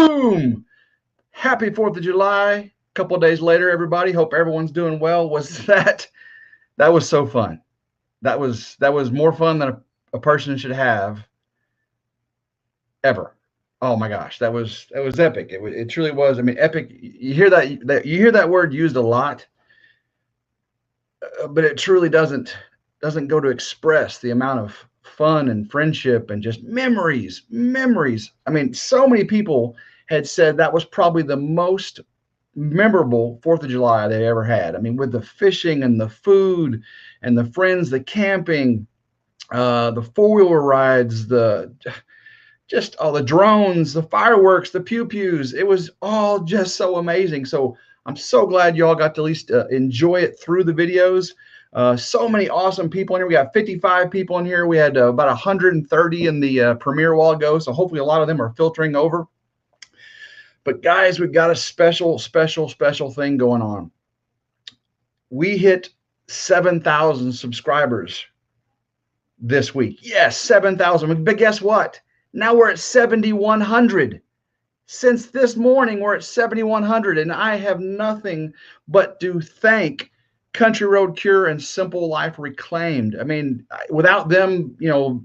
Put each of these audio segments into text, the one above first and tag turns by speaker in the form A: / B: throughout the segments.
A: Boom! Happy 4th of July. A couple of days later, everybody. Hope everyone's doing well. That was so fun. That was more fun than a person should have ever. Oh my gosh, that was epic. It truly was. I mean, epic. You hear that word used a lot, but it truly doesn't go to express the amount of fun and friendship and just memories. I mean, so many people had said that was probably the most memorable 4th of July they ever had. I mean, with the fishing and the food and the friends, the camping, the four-wheeler rides, just all the drones, the fireworks, the pew-pews. It was all just so amazing. So I'm so glad you all got to at least enjoy it through the videos. So many awesome people in here. We got 55 people in here. We had about 130 in the premiere while ago. So hopefully a lot of them are filtering over. But guys, we've got a special thing going on. We hit 7,000 subscribers this week. Yes, 7,000. But guess what? Now we're at 7,100. Since this morning, we're at 7,100, and I have nothing but to thank Country Road Cure and Simple Life Reclaimed. I mean, without them, you know,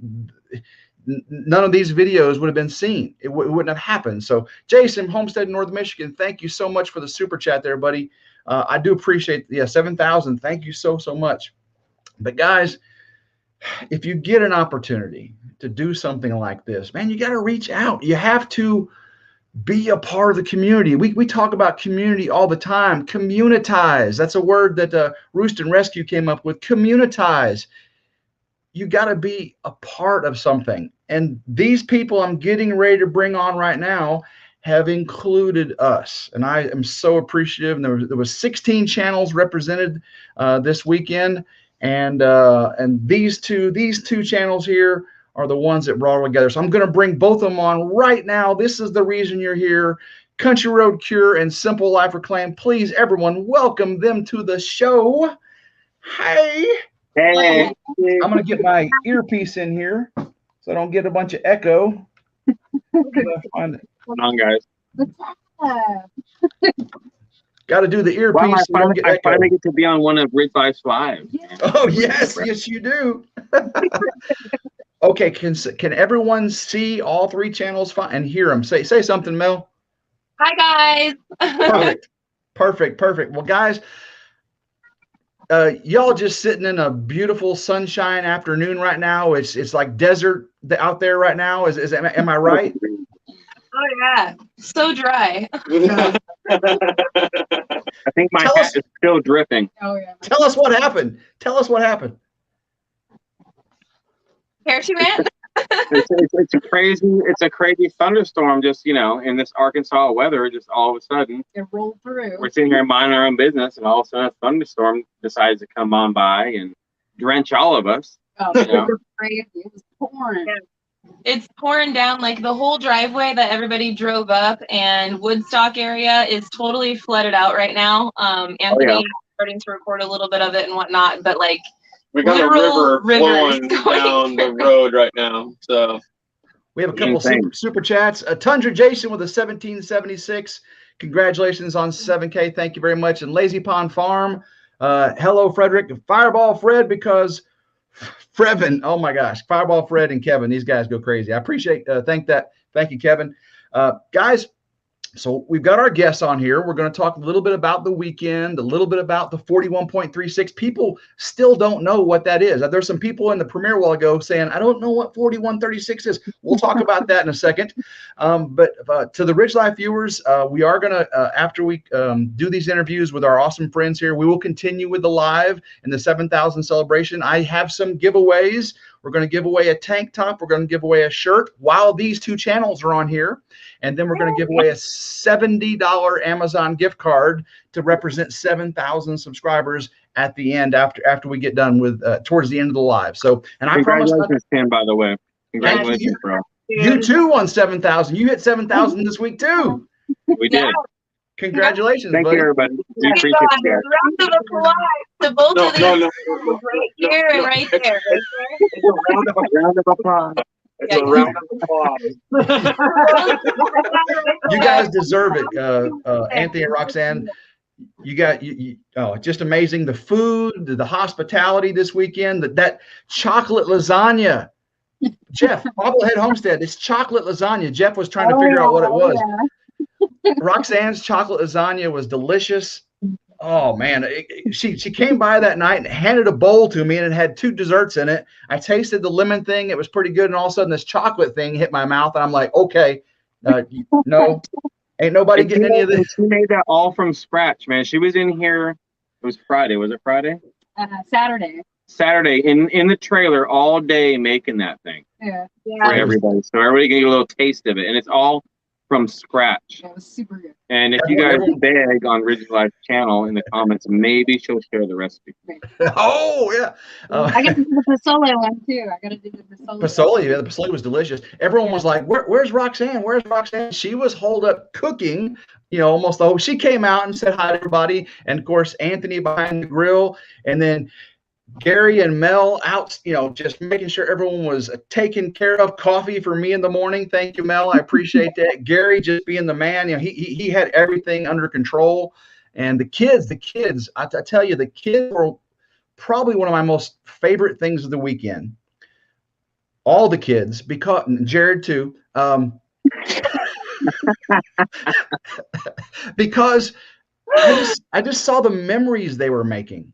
A: none of these videos would have been seen. It wouldn't have happened. So Jason, Homestead, North Michigan, thank you so much for the super chat there, buddy. I do appreciate, 7,000. Thank you so much. But guys, if you get an opportunity to do something like this, man, you got to reach out. You have to be a part of the community. We talk about community all the time. Communitize. That's a word that Roost and Rescue came up with. Communitize. You got to be a part of something. And these people I'm getting ready to bring on right now have included us. And I am so appreciative. And there was 16 channels represented this weekend. And these two channels here are the ones that brought it together. So I'm going to bring both of them on right now. This is the reason you're here. Country Road Cure and Simple Life Reclaimed. Please, everyone, welcome them to the show. Hey.
B: Hey.
A: I'm going to get my earpiece in here so I don't get a bunch of echo.
B: Find it. What's going on, guys?
A: Got to do the earpiece.
B: Well, I finally get to be on one of RidgeLife's live.
A: Yeah. Oh, yes. Yes, you do. Okay, can everyone see all three channels fine and hear them? Say something, Mel.
C: Hi, guys.
A: Perfect. Well, guys, y'all just sitting in a beautiful sunshine afternoon right now. It's like desert out there right now. Am I right?
C: Oh yeah, so dry.
B: I think my hat is still dripping.
C: Oh yeah.
A: Tell us what happened.
C: Parachute.
B: It's a crazy thunderstorm. Just in this Arkansas weather, just all of a sudden
C: It rolled through.
B: we're sitting here minding our own business, and all of a sudden a thunderstorm decides to come on by and drench all of us.
C: Oh, it was crazy. It was pouring. Yeah. It's pouring down like the whole driveway that everybody drove up, and Woodstock area is totally flooded out right now. Anthony is starting to record a little bit of it and whatnot, but like
D: we got a river flowing down the road right now. So
A: we have a couple super chats. Tundra Jason with a 1776. Congratulations on 7K. Thank you very much. And Lazy Pond Farm. Hello, Frederick. Fireball Fred, because Frevin, oh my gosh, Fireball Fred and Kevin, these guys go crazy. I appreciate thank you, Kevin. Guys, so we've got our guests on here. We're going to talk a little bit about the weekend, a little bit about the 41.36. People still don't know what that is. There's some people in the premiere while ago saying, I don't know what 4136 is. We'll talk about that in a second. But to the Ridge Life viewers, we are going to, after we do these interviews with our awesome friends here, we will continue with the live and the 7,000 celebration. I have some giveaways. We're going to give away a tank top. We're going to give away a shirt while these two channels are on here. And then we're going to give away a $70 Amazon gift card to represent 7,000 subscribers at the end after we get done with towards the end of the live. So, and I promise.
B: Congratulations, Tim, by the way. Congratulations, bro.
A: You too won 7,000. You hit 7,000 this week too.
B: We did.
A: Congratulations,
B: Thank
A: buddy.
B: you, everybody. We appreciate it.
C: Round of applause to both of these. Right here and right there.
D: It's a round of applause. It's a round of applause.
A: You guys deserve it, Anthony and Roxanne. You got oh, just amazing. The food, the hospitality this weekend, that chocolate lasagna. Jeff, Bobblehead Homestead, it's chocolate lasagna. Jeff was trying to figure out what it was. Yeah. Roxanne's chocolate lasagna was delicious. Oh man, she came by that night and handed a bowl to me, and it had 2 desserts in it. I tasted the lemon thing; it was pretty good, and all of a sudden this chocolate thing hit my mouth, and I'm like, okay, no, ain't nobody getting any of this.
B: She made that all from scratch, man. She was in here. It was Friday. Was it Friday?
E: Saturday.
B: Saturday in the trailer all day making that thing.
E: Yeah.
B: For everybody, so everybody can get a little taste of it, and it's all from scratch.
E: It was super good.
B: And if you guys beg on RidgeLife channel in the comments, maybe she'll share the recipe.
A: Oh yeah,
E: I got to do the Pasole one too. I got to do the Pasole.
A: Pasole, yeah, the Pasole was delicious. Everyone was like, "Where's Roxanne? Where's Roxanne?" She was holed up cooking. Almost the whole. She came out and said hi to everybody, and of course Anthony behind the grill, and then Gary and Mel out, just making sure everyone was taken care of. Coffee for me in the morning. Thank you, Mel. I appreciate that. Gary just being the man. He had everything under control. And the kids, I tell you, the kids were probably one of my most favorite things of the weekend. All the kids, because Jared too, because I just saw the memories they were making.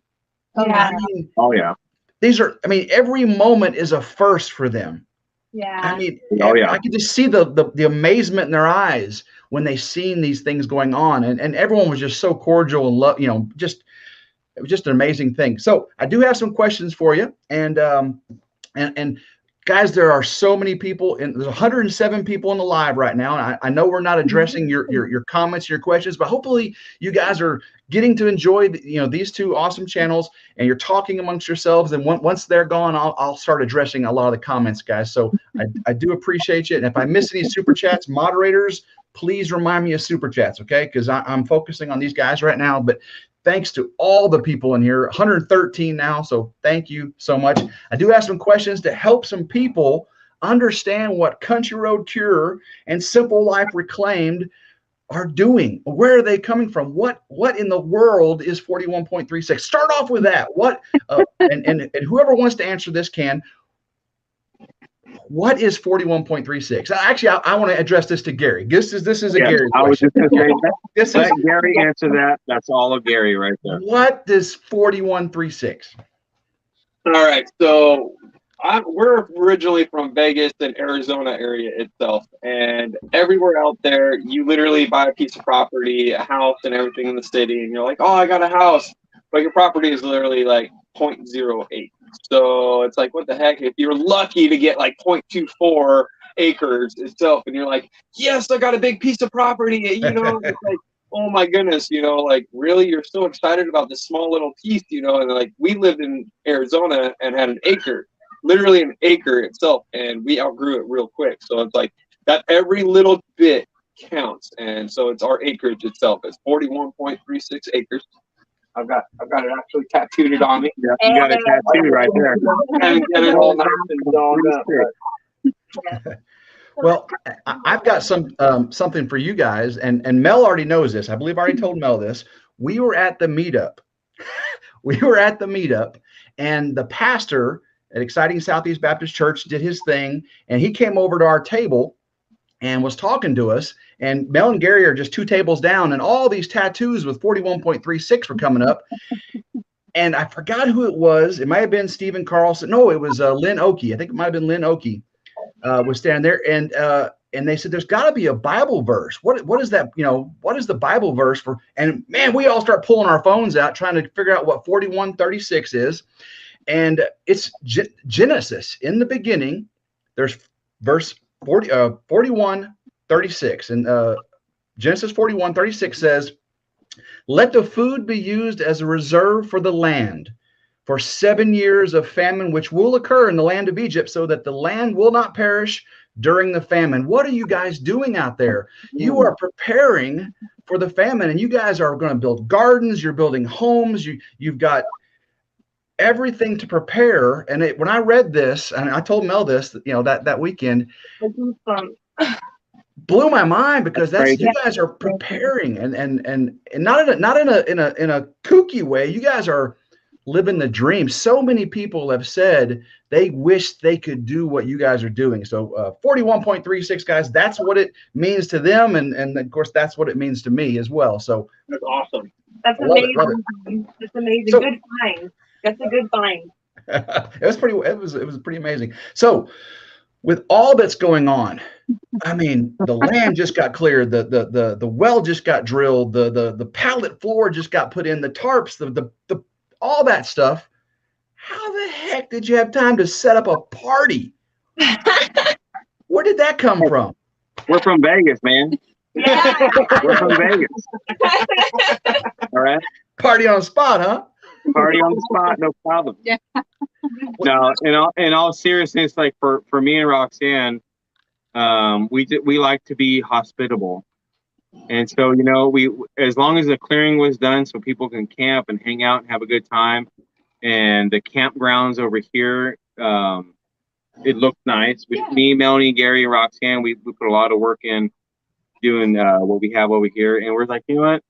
E: Yeah.
B: Oh yeah.
A: Every moment is a first for them.
E: Yeah.
A: I could just see the amazement in their eyes when they seen these things going on, and everyone was just so cordial and love. It was just an amazing thing. So I do have some questions for you, and guys, there are so many people, and there's 107 people in the live right now. And I know we're not addressing your comments, your questions, but hopefully you guys are getting to enjoy these 2 awesome channels, and you're talking amongst yourselves. And once they're gone, I'll start addressing a lot of the comments, guys. So I do appreciate you. And if I miss any super chats, moderators, please remind me of super chats, okay? Because I'm focusing on these guys right now. But thanks to all the people in here, 113 now. So thank you so much. I do have some questions to help some people understand what Country Road Cure and Simple Life Reclaimed are doing. Where are they coming from? What in the world is 41.36? Start off with that. What and whoever wants to answer this can. What is 41.36? Actually, I want to address this to Gary. This is a Gary question.
B: I was just going to say, let Gary answer that. That's all of Gary right there.
A: What does 4136?
D: All right, so we're originally from Vegas and Arizona area itself, and everywhere out there, you literally buy a piece of property, a house, and everything in the city, and you're like, oh, I got a house, but your property is literally like 0.08. So it's like, what the heck? If you're lucky to get like 0.24 acres itself, and you're like, yes, I got a big piece of property, it's like, oh my goodness, like really, you're so excited about this small little piece, and like we lived in Arizona and had an acre, literally an acre itself, and we outgrew it real quick. So it's like that every little bit counts, and so it's our acreage itself. It's 41.36 acres. I've got it actually tattooed on me.
B: Yeah, you got a tattoo right there.
D: And get it all nice and dogged up.
A: Well, I've got something for you guys, and Mel already knows this. I believe I already told Mel this. We were at the meetup. And the pastor at Exciting Southeast Baptist Church did his thing, and he came over to our table and was talking to us. And Mel and Gary are just 2 tables down, and all these tattoos with 41.36 were coming up. And I forgot who it was. It might have been Stephen Carlson. No, it was Lynn Oakey. I think it might have been Lynn Oakey was standing there. And they said, there's got to be a Bible verse. What is that? What is the Bible verse for? And man, we all start pulling our phones out, trying to figure out what 41:36 is. And it's Genesis. In the beginning, there's verse 41:36. And Genesis 41:36 says, let the food be used as a reserve for the land for 7 years of famine, which will occur in the land of Egypt, so that the land will not perish during the famine. What are you guys doing out there? You are preparing for the famine, and you guys are going to build gardens. You're building homes. You've got everything to prepare. And when I read this, and I told Mel this, that weekend, blew my mind because that's
B: Crazy.
A: you guys are preparing and not in a kooky way. You guys are living the dream. So many people have said they wish they could do what you guys are doing. So 41.36 guys, that's what it means to them, and of course that's what it means to me as well. So
D: That's awesome.
C: That's
A: love
C: amazing.
A: it, love it.
C: That's amazing.
A: So-
C: Good find. That's a good find.
A: it was pretty amazing. So with all that's going on, I mean, the land just got cleared, the well just got drilled, the pallet floor just got put in, the tarps, the all that stuff. How the heck did you have time to set up a party? Where did that come from?
B: We're from Vegas, man.
C: Yeah.
B: We're from Vegas. All right.
A: Party on the spot, huh?
B: Party on the spot, no problem.
E: Yeah.
B: No, in all seriousness, like for me and Roxanne, we like to be hospitable, and so we as long as the clearing was done, so people can camp and hang out and have a good time, and the campgrounds over here, it looked nice. Me, Melanie, Gary, and Roxanne, we put a lot of work in doing what we have over here, and we're like, you know what,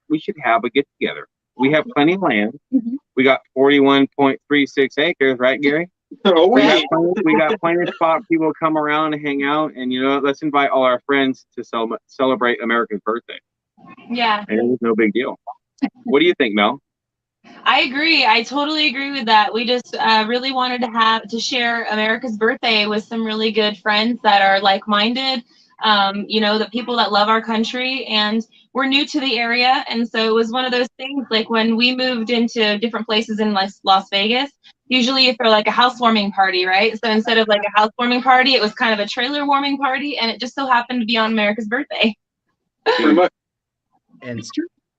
B: we should have a get together. We have plenty of land.
E: Mhm.
B: We got 41.36 acres, right, Gary?
D: Oh,
B: We
D: yeah.
B: got plenty of spot people come around and hang out, and let's invite all our friends to celebrate America's birthday.
C: Yeah.
B: And it was no big deal. What do you think, Mel?
C: I agree. I totally agree with that. We just really wanted to share America's birthday with some really good friends that are like-minded, the people that love our country, and we're new to the area. And so it was one of those things, like when we moved into different places in Las Vegas, usually you throw like a housewarming party, right? So instead of like a housewarming party, it was kind of a trailer warming party, and it just so happened to be on America's birthday.
D: Pretty much.
A: And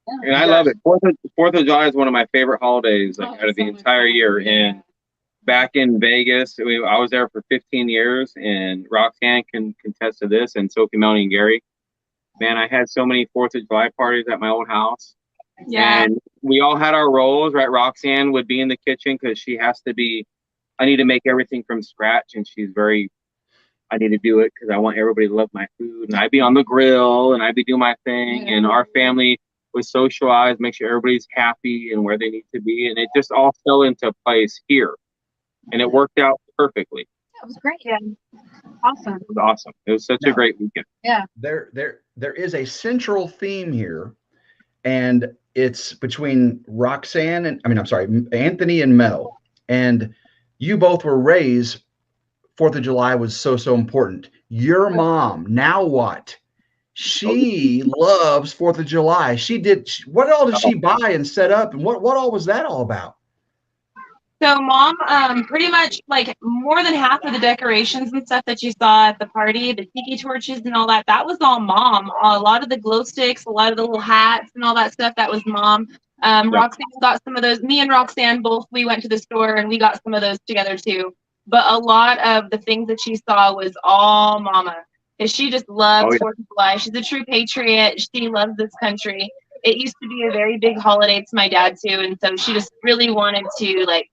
B: And I love it. Fourth of July is one of my favorite holidays, like out of the
E: so much
B: entire
E: fun.
B: year. And back in Vegas, I was there for 15 years, and Roxanne can contest to this, and so can Melanie and Gary. Man, I had so many 4th of July parties at my old house.
C: Yeah.
B: And we all had our roles, right? Roxanne would be in the kitchen because she has to be, I need to make everything from scratch. And she's I need to do it because I want everybody to love my food. And I'd be on the grill and I'd be doing my thing. And our family would socialize, make sure everybody's happy and where they need to be. And it just all fell into place here. And it worked out perfectly.
E: That was great.
C: Yeah.
E: Awesome.
B: It was awesome. It was such a great weekend.
A: there is a central theme here, and it's between Roxanne and Anthony and Mel. And you both were raised 4th of July was so important. Your mom, now what? She loves 4th of July. What all did she buy and set up, and what all was that all about?
C: So Mom, pretty much like more than half of the decorations and stuff that you saw at the party, the tiki torches and all that, that was all Mom. A lot of the glow sticks, a lot of the little hats and all that stuff, that was Mom. Roxanne got some of those. Me and Roxanne both, we went to the store and we got some of those together too. But a lot of the things that she saw was all Mama. Because she just loves 4th of July. She's a true patriot. She loves this country. It used to be a very big holiday to my dad too. And so she just really wanted to like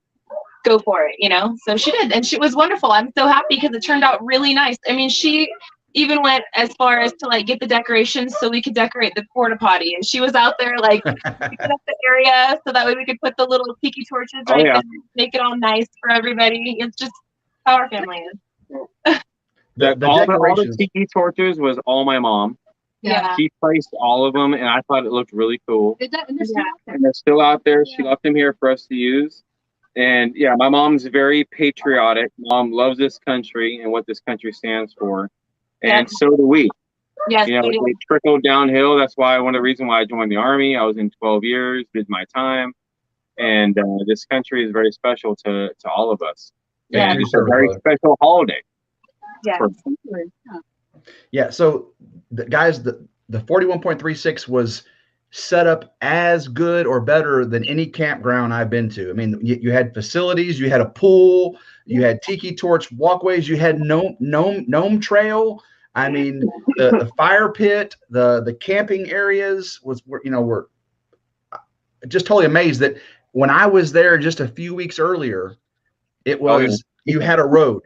C: go for it, So she did, and she was wonderful. I'm so happy because it turned out really nice. I mean, she even went as far as to like get the decorations so we could decorate the porta potty, and she was out there like picking up the area so that way we could put the little tiki torches right there, make it all nice for everybody. It's just how our family is.
B: All the tiki torches was all my mom.
C: Yeah.
B: She placed all of them, and I thought it looked really cool.
E: And
B: they're still out there. She left them here for us to use. And yeah, my mom's very patriotic. Mom loves this country and what this country stands for. And so do we.
C: Yes,
B: it trickled downhill. That's why one of the reasons why I joined the Army. I was in 12 years, did my time. And this country is very special to all of us.
C: Yeah.
B: And it's a very special holiday.
C: Yeah.
A: Yeah. So guys, the 41.36 was set up as good or better than any campground I've been to. I mean, you had facilities, you had a pool, you had tiki torch walkways, you had gnome trail. I mean, the fire pit, the camping areas were just totally amazed that when I was there just a few weeks earlier, it was you had a road.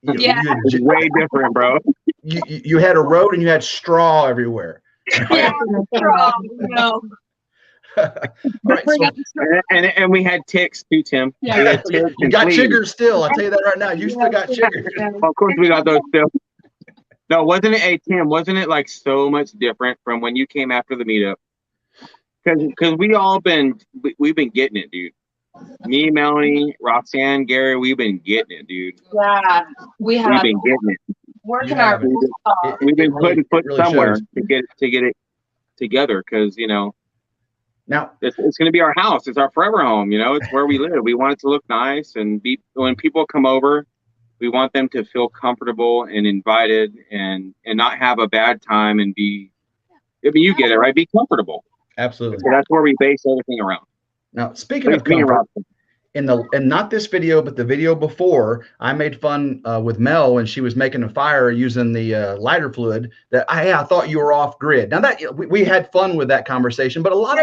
B: It's way different, bro.
A: you had a road and you had straw everywhere.
C: Yeah, straw. No.
A: All right, so,
B: and we had ticks too, Tim.
E: Yeah.
B: We had ticks
A: you
B: and
A: got
B: fleas.
A: chiggers still. I'll tell you that right now. You still got chiggers.
B: Of course, we got those still. No, wasn't it, hey, Tim, wasn't it like so much different from when you came after the meetup? Because we've been getting it, dude. Me, Melanie, Roxanne, Gary, we've been getting it, dude.
C: Yeah, we have.
B: We've been getting it.
C: Working our butts off.
B: We've been putting foot
A: really
B: somewhere
A: shows.
B: to get it together, because
A: Now,
B: it's going to be our house. It's our forever home. It's where we live. We want it to look nice and be, when people come over, we want them to feel comfortable and invited and not have a bad time and be, I mean, you get it, right? Be comfortable.
A: absolutely.
B: So that's where we base everything around.
A: Now, speaking of
B: Me and
A: comfort,
B: Rob.
A: and not this video, but the video before, I made fun with Mel, and she was making a fire using the lighter fluid. That I thought you were off grid. Now that we had fun with that conversation, but a lot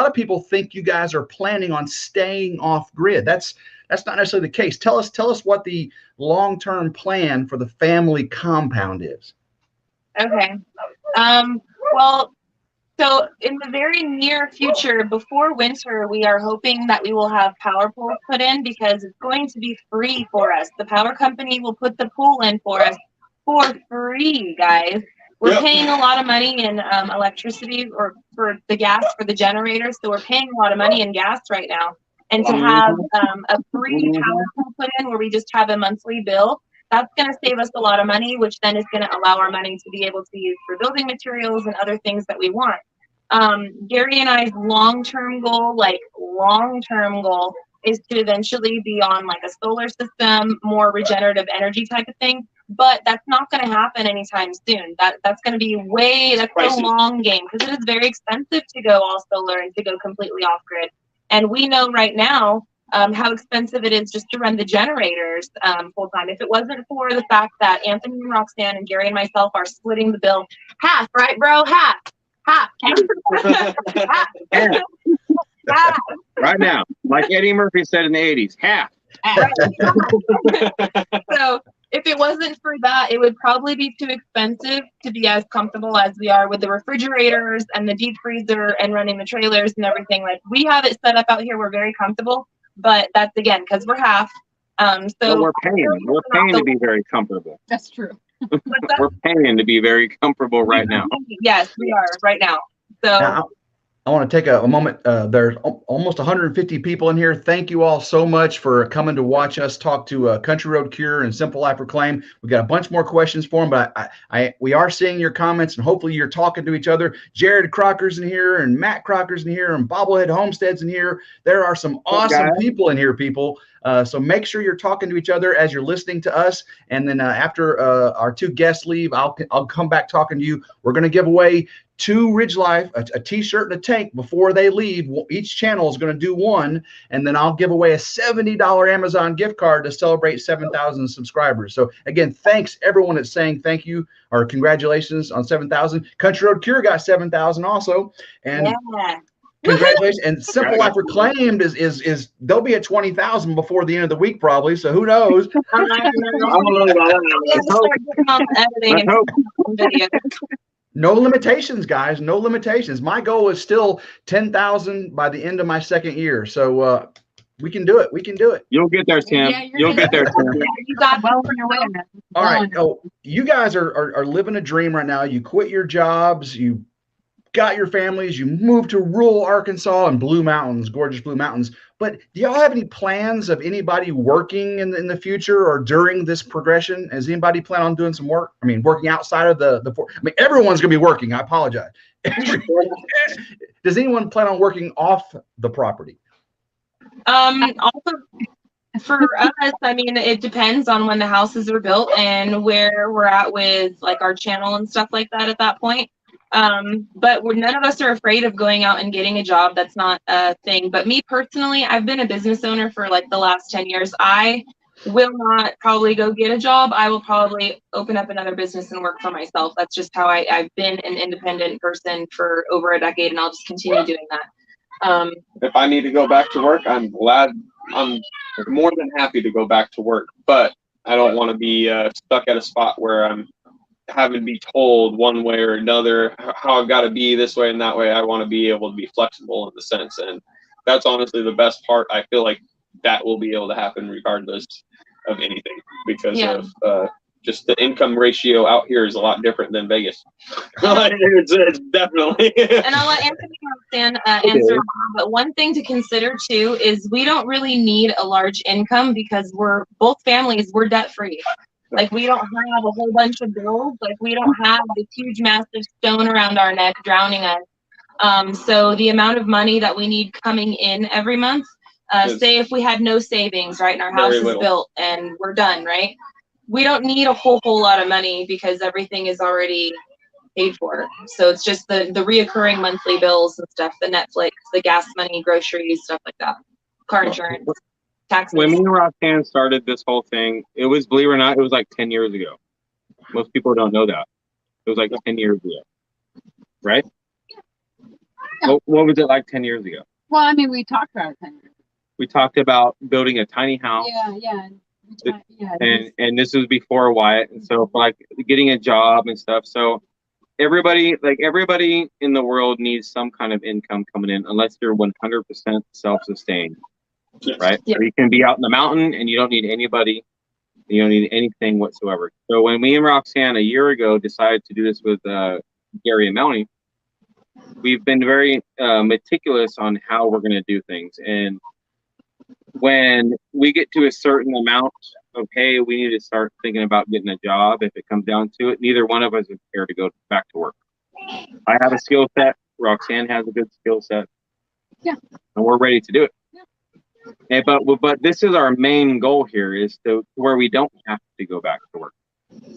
A: of people think you guys are planning on staying off grid. That's not necessarily the case. Tell us what the long-term plan for the family compound is.
C: Okay. Well, so in the very near future, before winter, we are hoping that we will have power poles put in, because it's going to be free for us. The power company will put the pole in for us for free, guys. We're paying a lot of money in electricity, or for the gas for the generators. So we're paying a lot of money in gas right now. And to have a free power pole put in where we just have a monthly bill, that's going to save us a lot of money, which then is going to allow our money to be able to use for building materials and other things that we want. Gary and I's long-term goal is to eventually be on like a solar system, more regenerative energy type of thing. But that's not going to happen anytime soon. That's going to be that's a long game, because it is very expensive to go all solar and to go completely off grid. And we know right now how expensive it is just to run the generators full time. If it wasn't for the fact that Anthony and Roxanne and Gary and myself are splitting the bill half, right, bro? Half.
B: Right now, like Eddie Murphy said in the 80s, half.
C: So if it wasn't for that, it would probably be too expensive to be as comfortable as we are with the refrigerators and the deep freezer and running the trailers and everything. Like, we have it set up out here. We're very comfortable, but that's again because we're half. So
B: we're paying to be very comfortable.
E: That's true.
B: We're paying to be very comfortable right now.
C: Yes, we are right now. So
A: now, I want to take a moment. There's almost 150 people in here. Thank you all so much for coming to watch us talk to Country Road Cure and Simple Life Reclaim. We got a bunch more questions for them, but we are seeing your comments, and hopefully you're talking to each other. Jared Crocker's in here, and Matt Crocker's in here, and Bobblehead Homestead's in here. There are some awesome people in here, people. So make sure you're talking to each other as you're listening to us. And then after our two guests leave, I'll come back talking to you. We're going to give away 2 RidgeLife, a t-shirt and a tank before they leave. Each channel is going to do one, and then I'll give away a $70 Amazon gift card to celebrate 7,000 subscribers. So again, thanks everyone that's saying thank you or congratulations on 7,000. Country Road Cure got 7,000 also, and congratulations. And Simple Life Reclaimed is they'll be at 20,000 before the end of the week probably. So who knows? No limitations, guys. No limitations. My goal is still 10,000 by the end of my second year. So we can do it. We can do it.
B: You'll get there, Tim.
E: Yeah,
B: You'll get there, Tim.
E: You got well on your way.
A: All right. Oh, you guys are living a dream right now. You quit your jobs. You got your families. You moved to rural Arkansas and Blue Mountains, gorgeous Blue Mountains. But do y'all have any plans of anybody working in the future or during this progression? Does anybody plan on doing some work? I mean, working outside of I mean, everyone's going to be working. I apologize. Does anyone plan on working off the property?
C: Also, for us, I mean, it depends on when the houses are built and where we're at with like our channel and stuff like that at that point. But none of us are afraid of going out and getting a job. That's not a thing. But me personally, I've been a business owner for like the last 10 years. I will not probably go get a job. I will probably open up another business and work for myself. That's just how I've been an independent person for over a decade, and I'll just continue doing that.
D: If I need to go back to work, I'm more than happy to go back to work, but I don't want to be stuck at a spot where I'm having to be told one way or another how I've got to be this way and that way. I want to be able to be flexible in the sense, and that's honestly the best part. I feel like that will be able to happen regardless of anything because of just the income ratio out here is a lot different than Vegas. it's definitely.
C: And I'll let Anthony answer, but one thing to consider too is we don't really need a large income because we're debt free. Like we don't have a whole bunch of bills. Like we don't have this huge massive stone around our neck drowning us. So the amount of money that we need coming in every month, say if we had no savings, right, and our house is built and we're done, right? We don't need a whole lot of money because everything is already paid for. So it's just the reoccurring monthly bills and stuff, the Netflix, the gas money, groceries, stuff like that, car insurance, taxes.
B: When me and Roxanne started this whole thing, it was, believe it or not, it was like 10 years ago. Most people don't know that. It was like 10 years ago, right? Yeah. What was it like 10 years ago?
E: Well, I mean, we talked about it 10 years ago.
B: We talked about building a tiny house.
E: Yeah.
B: And this was before Wyatt, and so for like getting a job and stuff. So everybody in the world needs some kind of income coming in, unless you're 100% self-sustained, right? Yeah. Or you can be out in the mountain and you don't need anybody, you don't need anything whatsoever. So when me and Roxanne a year ago decided to do this with Gary and Melanie, we've been very meticulous on how we're going to do things. And when we get to a certain amount of, hey, we need to start thinking about getting a job, if it comes down to it, neither one of us is scared to go back to work. I have a skill set. Roxanne has a good skill set.
E: Yeah.
B: And we're ready to do it. Yeah. And, but this is our main goal here, is to where we don't have to go back to work.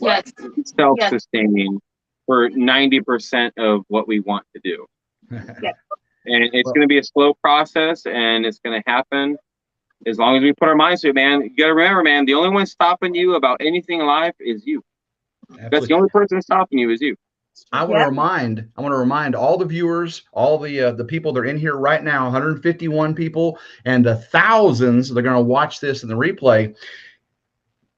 C: Yes.
B: Self-sustaining for 90% of what we want to do.
C: Yes.
B: And it's going to be a slow process, and it's going to happen as long as we put our minds to it, man. You got to remember, man, the only one stopping you about anything in life is you. Absolutely. That's the only person stopping you is you.
A: I want to remind all the viewers, all the people that are in here right now, 151 people, and the thousands that are going to watch this in the replay.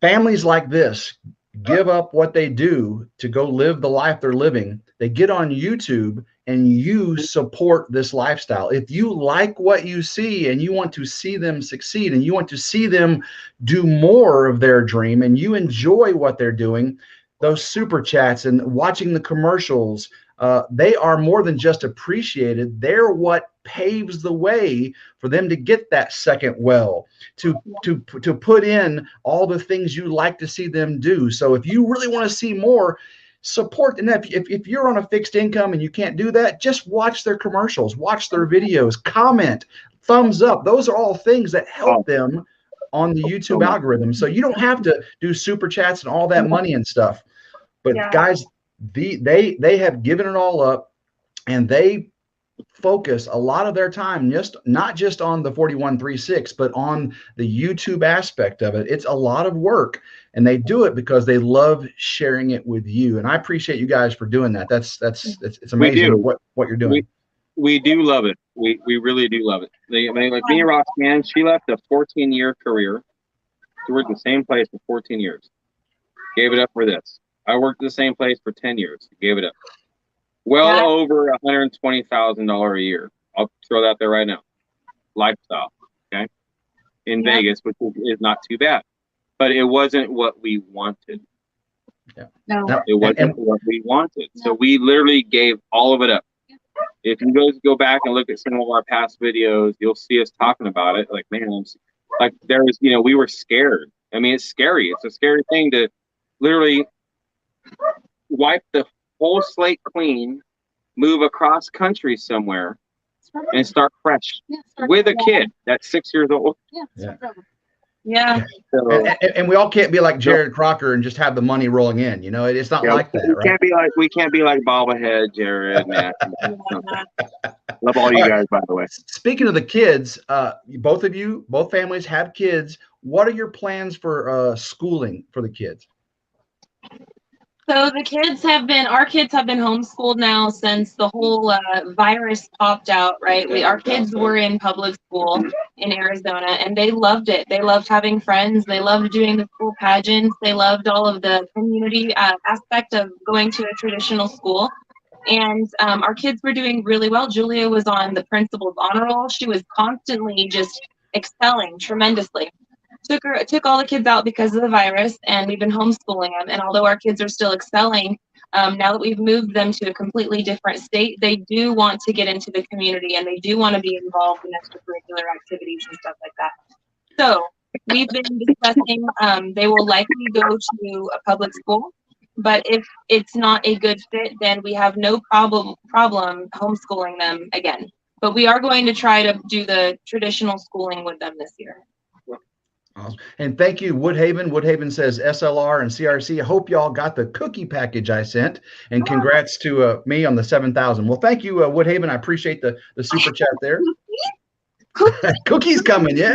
A: Families like this give up what they do to go live the life they're living. They get on YouTube and you support this lifestyle. If you like what you see and you want to see them succeed and you want to see them do more of their dream and you enjoy what they're doing, those super chats and watching the commercials, they are more than just appreciated. They're what paves the way for them to get that second well, to put in all the things you like to see them do. So if you really want to see more, support. And if you're on a fixed income and you can't do that, just watch their commercials, watch their videos, comment, thumbs up. Those are all things that help them on the YouTube algorithm. So you don't have to do super chats and all that money and stuff. But guys, they have given it all up, and they focus a lot of their time not just on the 4136, but on the YouTube aspect of it. It's a lot of work, and they do it because they love sharing it with you. And I appreciate you guys for doing that. It's amazing what you're doing.
B: We do love it. We really do love it. Like me and Roxanne, she left a 14-year career to work in the same place for 14 years. Gave it up for this. I worked at the same place for 10 years. Gave it up. Well over $120,000 a year. I'll throw that there right now. Lifestyle, okay? In Vegas, which is not too bad. But it wasn't what we wanted.
A: Yeah.
E: No.
B: It wasn't what we wanted. No. So we literally gave all of it up. If you guys go back and look at some of our past videos, you'll see us talking about it. Like, man, like there was, we were scared. I mean, it's scary. It's a scary thing to literally wipe the whole slate clean, move across country somewhere, and start fresh with a kid that's 6 years old.
C: Yeah.
B: So,
A: and we all can't be like Jared Crocker and just have the money rolling in. It's not like that, right?
B: We can't be like bobblehead Jared, man. Love all you guys, by the way.
A: Speaking of the kids, both families have kids. What are your plans for schooling for the kids?
C: So our kids have been homeschooled now since the whole virus popped out, right? Our kids were in public school in Arizona, and they loved it. They loved having friends. They loved doing the school pageants. They loved all of the community aspect of going to a traditional school. And our kids were doing really well. Julia was on the principal's honor roll. She was constantly just excelling tremendously. Took all the kids out because of the virus, and we've been homeschooling them. And although our kids are still excelling, now that we've moved them to a completely different state, they do want to get into the community, and they do want to be involved in extracurricular activities and stuff like that. So we've been discussing, they will likely go to a public school, but if it's not a good fit, then we have no problem homeschooling them again. But we are going to try to do the traditional schooling with them this year.
A: Awesome. And thank you, Woodhaven. Woodhaven says SLR and CRC. I hope y'all got the cookie package I sent, and congrats to me on the 7,000. Well, thank you, Woodhaven. I appreciate the super chat there. Cookies coming, yeah.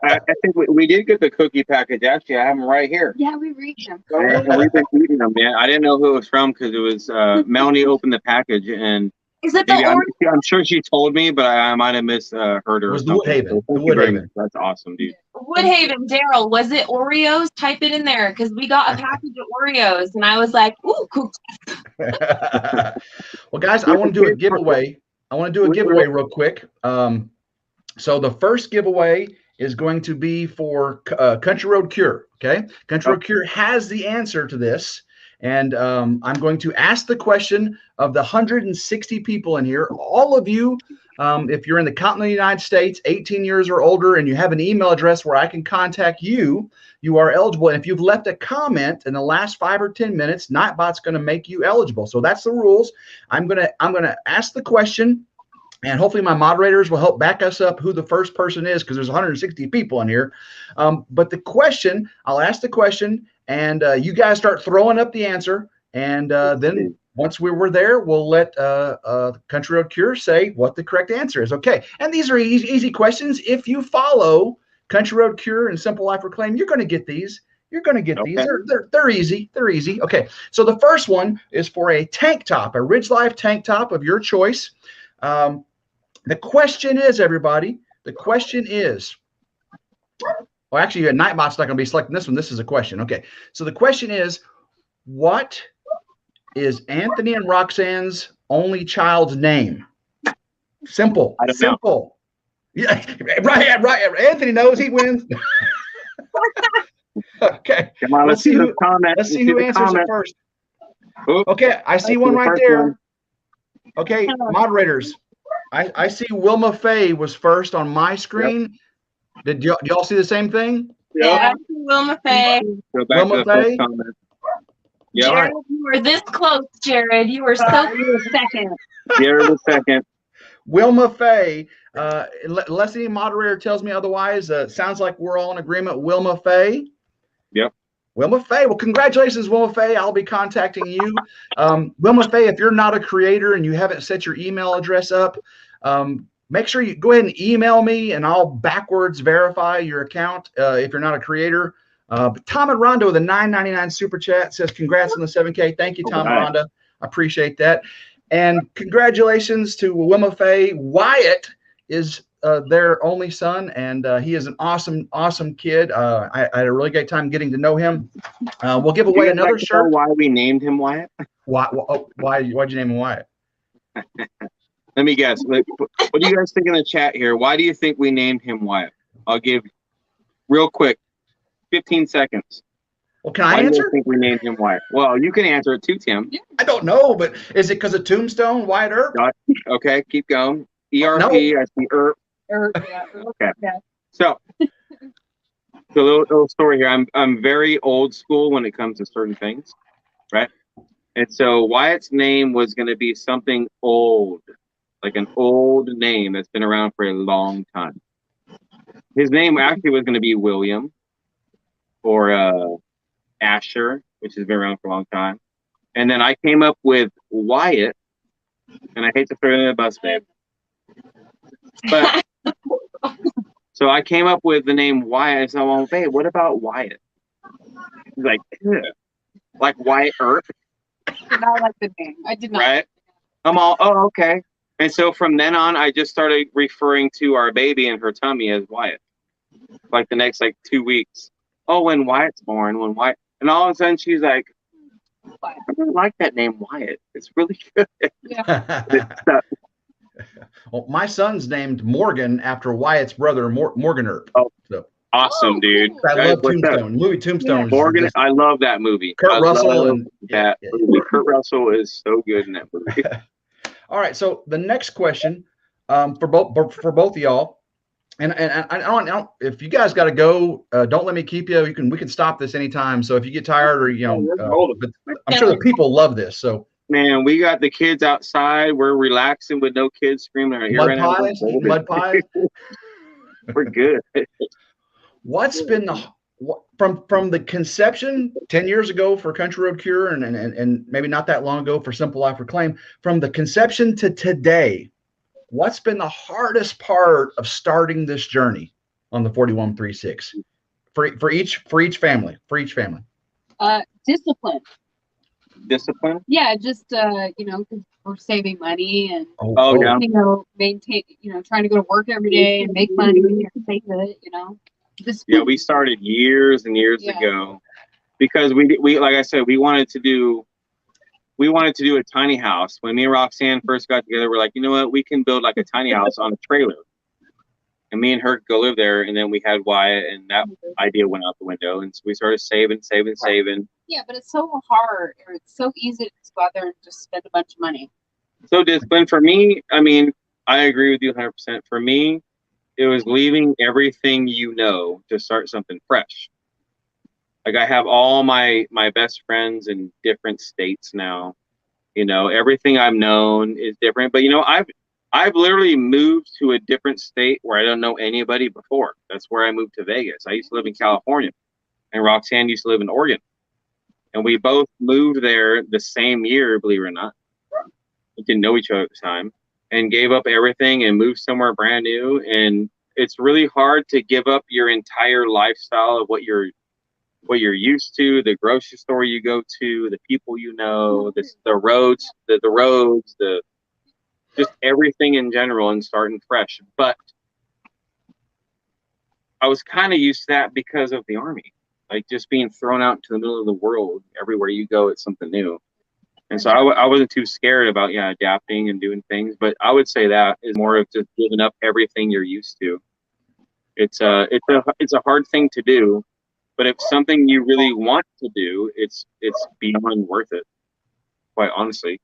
B: I think we did get the cookie package. Actually, I have them right here.
E: Yeah, we reached them.
B: And we've been eating them, man. I didn't know who it was from because it was Melanie opened the package, and
C: is it the orange?
B: I'm sure she told me, but I might have misheard her.
A: It was the Woodhaven.
B: So Woodhaven. That's awesome, dude.
C: Woodhaven, Daryl, was it Oreos? Type it in there because we got a package of Oreos, and I was like, "Ooh, cookies."
A: Well, guys, I want to do a giveaway. Real quick. So the first giveaway is going to be for Country Road Cure. Okay, Country Road Cure has the answer to this. And I'm going to ask the question of the 160 people in here. All of you, if you're in the continental United States, 18 years or older, and you have an email address where I can contact you, you are eligible. And if you've left a comment in the last 5 or 10 minutes, Nightbot's going to make you eligible. So that's the rules. I'm gonna ask the question, and hopefully my moderators will help back us up who the first person is, because there's 160 people in here. But the question, I'll ask the question, and you guys start throwing up the answer, and then once we're there, we'll let Country Road Cure say what the correct answer is. Okay, and these are easy questions. If you follow Country Road Cure and Simple Life Reclaim, you're going to get these. You're going to get these. They're easy. They're easy. Okay, so the first one is for a tank top, a RidgeLife tank top of your choice. The question is, everybody, the question is, well, actually, Nightbot's not going to be selecting this one. This is a question. Okay. So the question is, what is Anthony and Roxanne's only child's name? Simple.
B: I don't know.
A: Simple. Yeah, right. Anthony knows. He wins. Okay.
B: Come on, let's see who
A: answers it first. Okay, I see one right there. Okay, moderators. I see Wilma Faye was first on my screen. Yep. Did y'all see the same thing?
C: Yeah, I see Wilma Faye.
A: Wilma Faye.
C: Yeah. Jared, you were this close, Jared. You were so second.
B: Jared was second.
A: Wilma Faye. Unless any moderator tells me otherwise, sounds like we're all in agreement. Wilma Faye.
B: Yep.
A: Wilma Faye. Well, congratulations, Wilma Faye. I'll be contacting you. Wilma Faye, if you're not a creator and you haven't set your email address up, make sure you go ahead and email me, and I'll backwards verify your account if you're not a creator. But Tom and Rhonda with a $9.99 super chat says, congrats on the 7K. Thank you, Tom and Rhonda. I appreciate that. And congratulations to Wilma Faye. Wyatt is their only son, and he is an awesome kid. I had a really great time getting to know him. We'll give away another shirt.
B: Why we named him Wyatt?
A: Why'd you name him Wyatt?
B: Let me guess. What do you guys think in the chat here? Why do you think we named him Wyatt? I'll give real quick, 15 seconds.
A: Well, can I answer?
B: Why do you think we named him Wyatt? Well, you can answer it too, Tim.
A: I don't know, but is it because of Tombstone, Wyatt Earp?
B: Okay, keep going. ERP, no. I see Earp.
E: Yeah.
B: Okay. Yeah. So a little story here. I'm very old school when it comes to certain things, right? And so Wyatt's name was going to be something old, like an old name that's been around for a long time. His name actually was going to be William or Asher, which has been around for a long time. And then I came up with Wyatt, and I hate to throw it in the bus, babe. But so I came up with the name Wyatt. I said, well, babe, what about Wyatt? He's like, ugh. Like Wyatt Earp.
E: did not like the name. I did not.
B: Right? I'm all, oh, okay. And so from then on, I just started referring to our baby in her tummy as Wyatt. Like the next 2 weeks. Oh, when Wyatt's born, and all of a sudden she's like, I really like that name Wyatt. It's really good.
E: Yeah.
A: Well, my son's named Morgan after Wyatt's brother, Morgan Earp.
B: Oh,
A: so.
B: Awesome, dude.
A: I love Tombstone. Movie Tombstone.
B: Morgan, I love that movie.
A: Kurt Russell and
B: that movie. Kurt Russell is so good in that movie.
A: All right, so the next question for both of y'all, and I don't if you guys got to go, don't let me keep you. We can stop this anytime. So if you get tired or but I'm sure the people love this. So
B: man, we got the kids outside. We're relaxing with no kids screaming right here.
A: Mud pies.
B: We're good.
A: What's been from the conception 10 years ago for Country Road Cure and maybe not that long ago for Simple Life Reclaim, from the conception to today, what's been the hardest part of starting this journey on the 4136 for each family?
E: Discipline.
B: Discipline?
E: Yeah, just because we're saving money and
B: yeah.
E: Maintain, trying to go to work every day and make money and save it,
B: Yeah, we started years and years ago because we like I said, we wanted to do a tiny house. When me and Roxanne first got together, we're like, you know what, we can build like a tiny house on a trailer. And me and her could go live there, and then we had Wyatt, and that idea went out the window. And so we started saving.
E: Yeah, but it's so hard, or it's so easy to just go out there and just spend a bunch of money.
B: So discipline for me, I mean, I agree with you 100%. For me, it was leaving everything to start something fresh. Like I have all my best friends in different states now. Everything I've known is different. But I've literally moved to a different state where I don't know anybody before. That's where I moved to Vegas. I used to live in California, and Roxanne used to live in Oregon. And we both moved there the same year, believe it or not. We didn't know each other at the time, and gave up everything and moved somewhere brand new. And it's really hard to give up your entire lifestyle of what you're used to, the grocery store you go to, the people the roads, just everything in general, and starting fresh. But I was kind of used to that because of the Army, like just being thrown out into the middle of the world. Everywhere you go, it's something new. And so I wasn't too scared about adapting and doing things. But I would say that is more of just giving up everything you're used to. It's a hard thing to do, but if something you really want to do, it's beyond worth it. Quite honestly,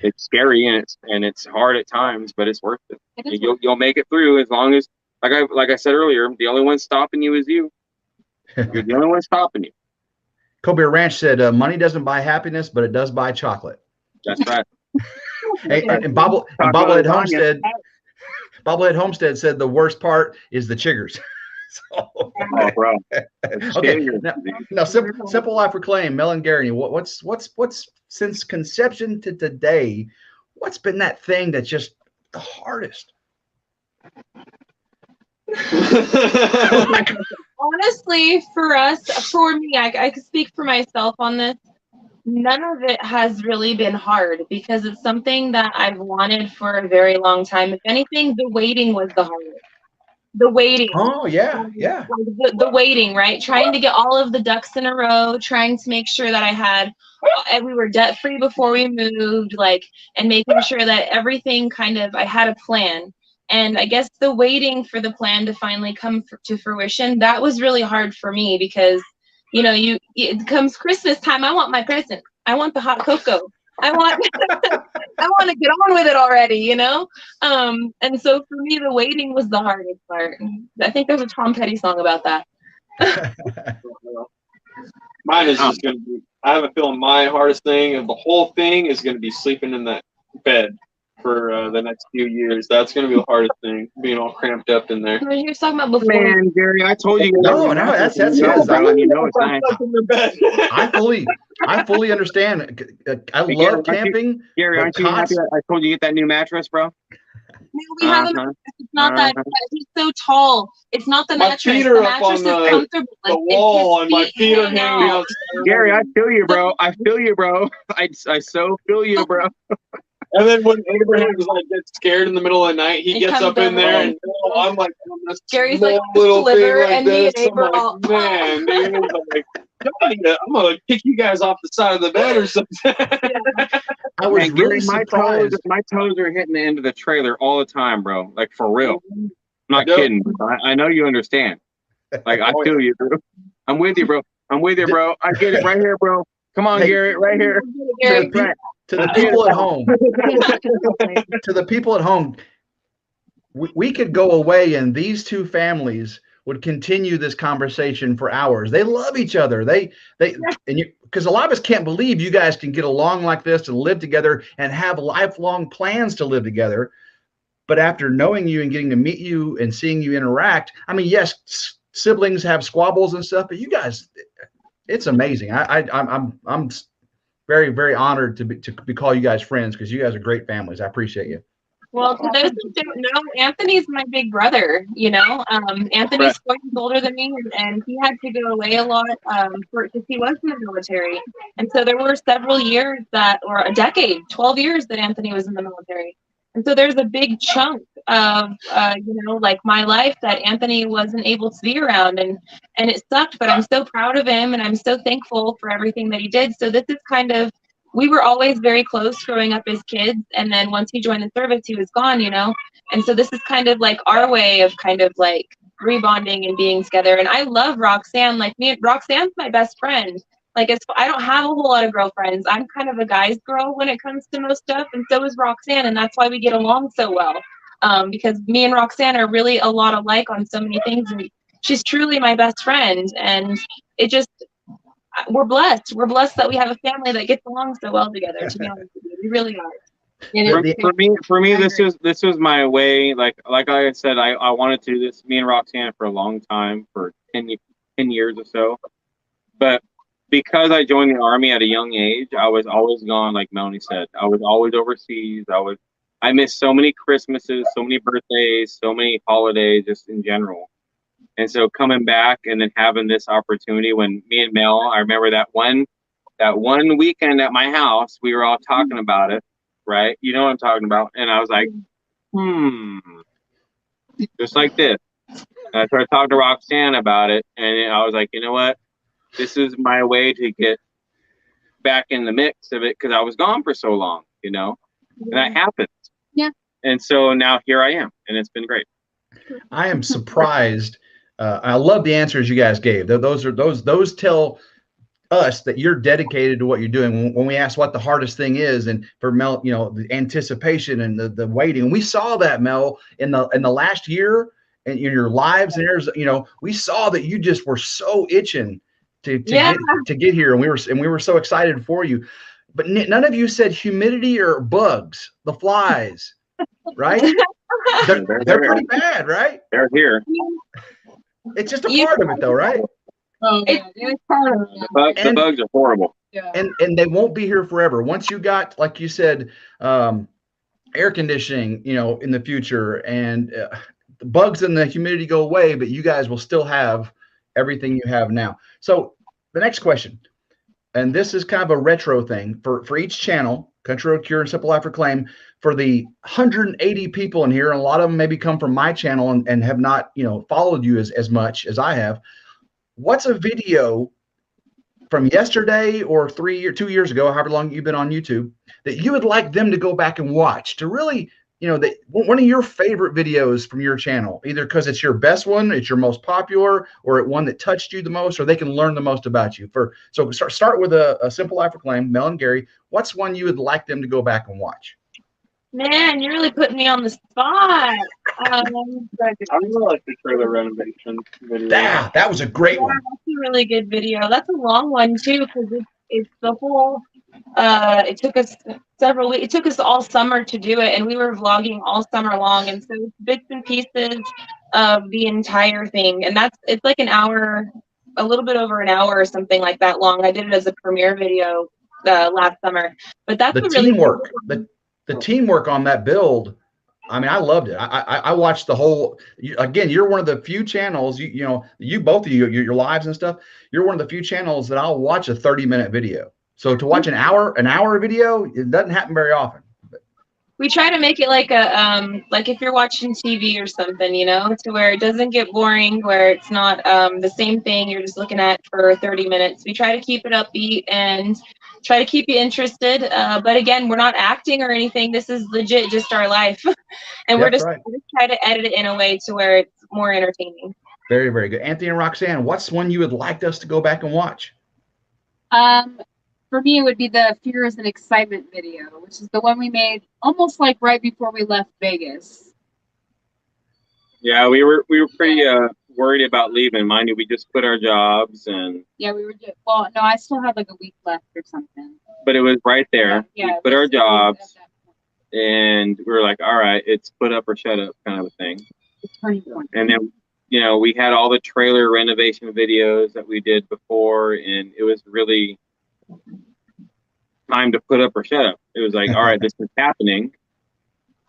B: it's scary and it's hard at times, but it's worth it. You'll make it through as long as, like I said earlier, the only one stopping you is you. You're the only one stopping you.
A: Kobe Ranch said, money doesn't buy happiness, but it does buy chocolate.
B: That's right.
A: and Bobblehead Homestead said the worst part is the chiggers.
B: Oh, bro.
A: Okay. Now Simple Life Reclaim, Mel and Gary, what's since conception to today, what's been that thing that's just the hardest?
C: Honestly, for me, I could speak for myself on this. None of it has really been hard because it's something that I've wanted for a very long time. If anything, the waiting was the hardest. The waiting.
A: Oh, yeah.
C: The waiting, right? Trying to get all of the ducks in a row, trying to make sure that we were debt free before we moved, and making sure that everything I had a plan. And I guess the waiting for the plan to finally come to fruition, that was really hard for me because, it comes Christmas time. I want my present. I want the hot cocoa. I want to get on with it already, And so for me, the waiting was the hardest part. I think there's a Tom Petty song about that.
D: Mine is just going to be, I have a feeling my hardest thing of the whole thing is going to be sleeping in that bed for the next few years. That's going to be the hardest thing, being all cramped up in there.
C: You were talking about before.
B: Man, Gary, I told you.
A: No, that's his.
B: It's nice.
A: I fully understand. I love camping.
B: Gary, aren't you happy I told you to get that new mattress, bro?
C: we have a mattress. It's not that he's so tall. It's not the mattress.
D: My feet are
C: the
D: up
C: mattress
D: on
C: is comfortable.
D: the wall, and my feet are hanging out.
B: Gary, I feel you, bro. I feel you, bro. I so feel you, bro.
D: And then when Abraham gets scared in the middle of the night, he gets up in there, and I'm like,
C: Gary's
D: small
C: like
D: little thing
C: sliver,
D: like
C: and me
D: this.
C: and
D: I'm like, man, dude, I'm like, I'm gonna kick you guys off the side of the bed or something.
A: I was really surprised.
B: My toes are hitting the end of the trailer all the time, bro. Like, for real. I'm not kidding. I know you understand. Like, I feel you, bro. I'm with you, bro. I'm with you, bro. I get it right here, bro. Come on, Garrett, right here.
A: To the people at home, to the people at home, we could go away and these two families would continue this conversation for hours. They love each other. Because a lot of us can't believe you guys can get along like this and live together and have lifelong plans to live together. But after knowing you and getting to meet you and seeing you interact, I mean, yes, siblings have squabbles and stuff, but you guys, it's amazing. I'm very, very honored to call you guys friends, because you guys are great families. I appreciate you.
C: Well, to those who don't know, Anthony's my big brother. Anthony's 4 years older than me, and he had to go away a lot because he was in the military. And so there were several years or a decade, 12 years that Anthony was in the military. And so there's a big chunk of, my life that Anthony wasn't able to be around, and it sucked, but I'm so proud of him, and I'm so thankful for everything that he did. So this is we were always very close growing up as kids, and then once he joined the service, he was gone, and so this is kind of like our way of rebonding and being together. And I love Roxanne. Roxanne's my best friend. I don't have a whole lot of girlfriends. I'm kind of a guy's girl when it comes to most stuff, and so is Roxanne, and that's why we get along so well. Because me and Roxanne are really a lot alike on so many things, and she's truly my best friend. And we're blessed. We're blessed that we have a family that gets along so well together. To be honest with you, we really are.
B: For me, this was my way. Like I said, I wanted to do this. Me and Roxanne for a long time, for 10 years or so, but because I joined the Army at a young age, I was always gone, like Melanie said. I was always overseas. I missed so many Christmases, so many birthdays, so many holidays, just in general. And so coming back and then having this opportunity, when me and Mel, I remember that one weekend at my house, we were all talking about it, right? You know what I'm talking about. And I was like, just like this. And I started talking to Roxanne about it, and I was like, you know what? This is my way to get back in the mix of it, because I was gone for so long, and that happened.
E: Yeah.
B: And so now here I am, and it's been great.
A: I am surprised. I love the answers you guys gave. Those tell us that you're dedicated to what you're doing. When we asked what the hardest thing is, and for Mel, the anticipation and the waiting, and we saw that, Mel, in the last year, and in your lives, and we saw that you just were so itching to get here, and we were so excited for you. But none of you said humidity or bugs, the flies, right? They're pretty bad, right?
B: They're here.
A: It's just a part of it, though, right?
E: Oh, yeah, it's part of it.
B: The bugs are horrible.
E: Yeah.
A: And they won't be here forever. Once you got, like you said, air conditioning, in the future, and the bugs and the humidity go away, but you guys will still have everything you have now. So the next question, and this is kind of a retro thing for each channel, Country Road Cure and Simple Life Reclaim, for the 180 people in here, and a lot of them maybe come from my channel and have not, followed you as much as I have. What's a video from yesterday or 2 years ago, however long you've been on YouTube, that you would like them to go back and watch, to really, one of your favorite videos from your channel, either because it's your best one, it's your most popular, or one that touched you the most, or they can learn the most about you. So start with a Simple Life Reclaim, Mel and Gary. What's one you would like them to go back and watch?
C: Man, you're really putting me on the spot.
D: I really like the trailer renovation video.
A: That was a great one.
C: That's a really good video. That's a long one too, because it's the whole. It took us several weeks. It took us all summer to do it, and we were vlogging all summer long, and so it's bits and pieces of the entire thing. And it's like an hour, a little bit over an hour or something like that long. I did it as a premiere video last summer, but that's
A: the teamwork. The teamwork on that build, I mean, I loved it. I watched the whole. Again, you're one of the few channels. You know, you both of you, your lives and stuff. You're one of the few channels that I'll watch a 30-minute video. So to watch an hour video, it doesn't happen very often.
C: We try to make it like a like if you're watching TV or something, you know, to where it doesn't get boring, where it's not the same thing you're just looking at for 30 minutes. We try to keep it upbeat and try to keep you interested. But again, we're not acting or anything. This is legit just our life. And we're just try to edit it in a way to where it's more entertaining.
A: Very, very good. Anthony and Roxanne, what's one you would like us to go back and watch?
E: For me, it would be the Fears and Excitement video, which is the one we made almost like right before we left Vegas.
B: Yeah, we were pretty worried about leaving. Mind you, we just quit our jobs and.
E: Yeah, we were just, well, no, I still had like a week left or something.
B: But it was right there.
E: Yeah,
B: we quit our jobs, and we were like, all right, it's put up or shut up kind of a thing. And then, you know, we had all the trailer renovation videos that we did before, and it was really time to put up or shut up. It was like, all right, this is happening,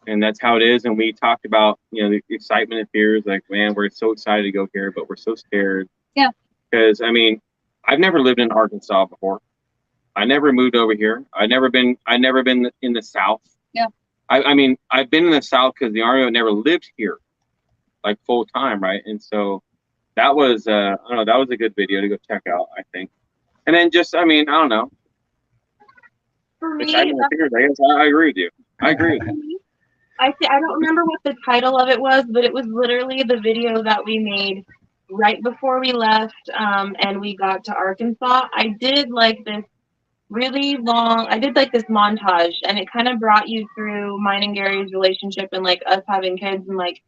B: and that's how it is. And we talked about, you know, the excitement and fears. Like, man, we're so excited to go here, but we're so scared.
E: Yeah.
B: Because I mean, I've never lived in Arkansas before. I never moved over here. I never been in the South.
E: Yeah.
B: I mean, I've been in the South because the Army never lived here, like full time, right? And so that was, I don't know, that was a good video to go check out, I think. And then just, I mean, I don't know.
C: For me,
B: I agree with you. I agree.
C: I don't remember what the title of it was, but it was literally the video that we made right before we left, and we got to Arkansas. I did like this really long, I did like this montage, and it kind of brought you through mine and Gary's relationship and like us having kids, and like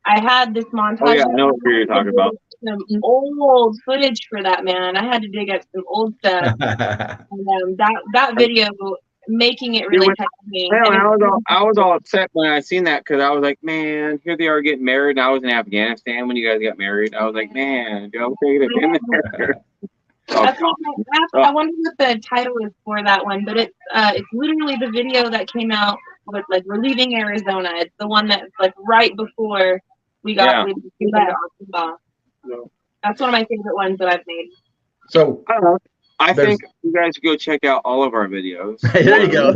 C: I had this montage.
B: Oh yeah, I know what you're talking about.
C: Some old footage for that, man. I had to dig up some old stuff. And, that video, making it really touched me.
B: Man, I was all upset when I seen that because I was like, man, here they are getting married, and I was in Afghanistan when you guys got married. I was like, man, I wish I could have been there.
C: I wonder what the title is for that one, but it's literally the video that came out with like we're leaving Arizona. It's the one that's like right before we got to Arkansas. That's one of my favorite ones that I've made.
A: So
B: I think you guys should go check out all of our videos.
A: There you go.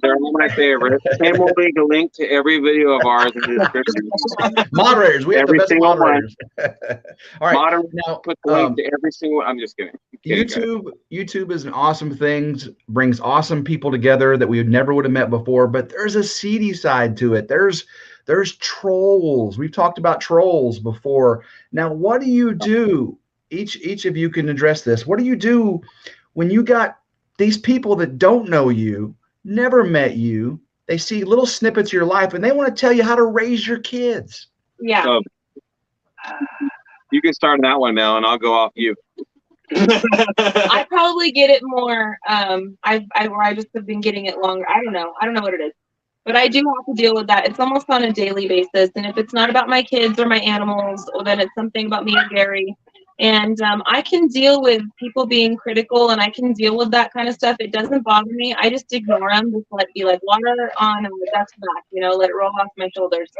B: They're all my favorites. And we'll leave a link to every video of ours in the description.
A: Moderators, we have the best moderators. All right,
B: moderators, now put the link to every single. I'm just kidding.
A: YouTube is an awesome thing. Brings awesome people together that we never would have met before. But there's a seedy side to it. There's trolls. We've talked about trolls before. Now, what do you do? Each of you can address this. What do you do when you got these people that don't know you, never met you? They see little snippets of your life, and they want to tell you how to raise your kids.
C: Yeah.
B: You can start on that one, Mel, and I'll go off you.
C: I probably get it more. I just have been getting it longer. I don't know what it is. But I do have to deal with that. It's almost on a daily basis. And if it's not about my kids or my animals, or then it's something about me and Gary. And I can deal with people being critical, and I can deal with that kind of stuff. It doesn't bother me. I just ignore them. Just be like water on and that's back, let it roll off my shoulders.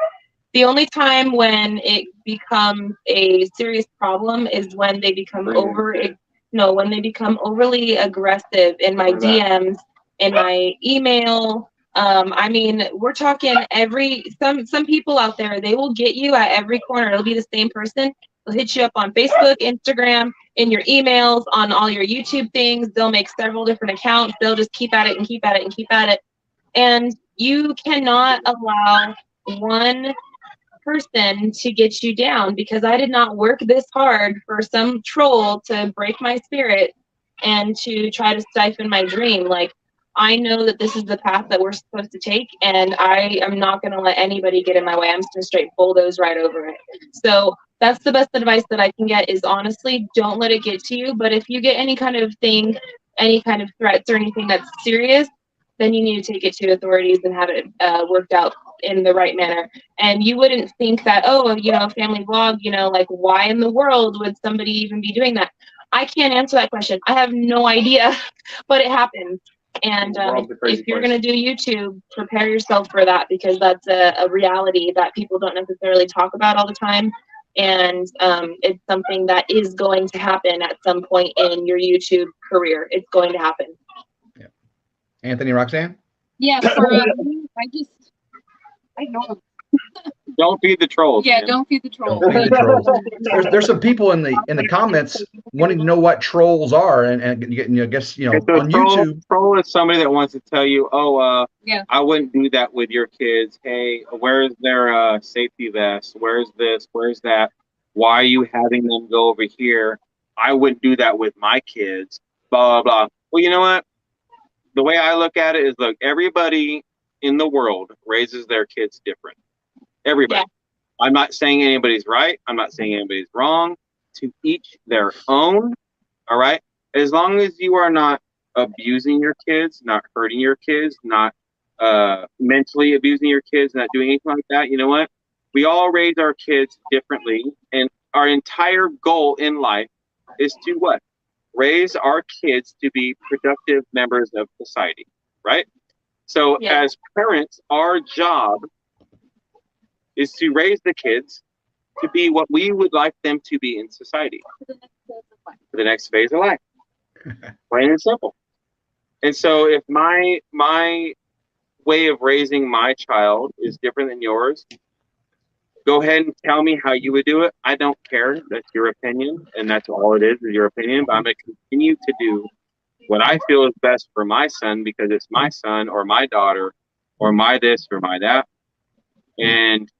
C: The only time when it becomes a serious problem is when they become when they become overly aggressive in my DMs, in my email. I mean, we're talking some people out there, they will get you at every corner. It'll be the same person. They'll hit you up on Facebook, Instagram, in your emails, on all your YouTube things. They'll make several different accounts. They'll just keep at it and keep at it and keep at it. And you cannot allow one person to get you down, because I did not work this hard for some troll to break my spirit and to try to stifle my dream. Like, I know that this is the path that we're supposed to take, and I am not going to let anybody get in my way. I'm just going to straight bulldoze right over it. So that's the best advice that I can get, is honestly, don't let it get to you. But if you get any kind of thing, any kind of threats or anything that's serious, then you need to take it to authorities and have it worked out in the right manner. And you wouldn't think that, family vlog, like, why in the world would somebody even be doing that? I can't answer that question. I have no idea, but it happens. And if you're going to do YouTube, prepare yourself for that, because that's a reality that people don't necessarily talk about all the time. And it's something that is going to happen at some point in your YouTube career. It's going to happen.
A: Yeah. Anthony, Roxanne?
E: Yeah, for I know.
B: Don't feed the trolls.
E: Yeah,
B: man.
E: don't feed the trolls.
A: Don't feed the trolls. There's some people in the comments wanting to know what trolls are, and guess
B: So
A: on YouTube.
B: Troll is somebody that wants to tell you, oh,
E: Yeah.
B: I wouldn't do that with your kids. Hey, where's their safety vest? Where's this? Where's that? Why are you having them go over here? I wouldn't do that with my kids. Blah, blah, blah. Well, you know what? The way I look at it is, look, everybody in the world raises their kids different. Everybody. Yeah. I'm not saying anybody's right. I'm not saying anybody's wrong. To each their own. All right. As long as you are not abusing your kids, not hurting your kids, not mentally abusing your kids, not doing anything like that, you know what? We all raise our kids differently. And our entire goal in life is to what? Raise our kids to be productive members of society. Right? So as parents, our job is to raise the kids to be what we would like them to be in society for the next phase of life. Plain and simple. And so if my way of raising my child is different than yours, go ahead and tell me how you would do it. I don't care. That's your opinion, and that's all it is your opinion. But I'm going to continue to do what I feel is best for my son, because it's my son or my daughter or my this or my that. And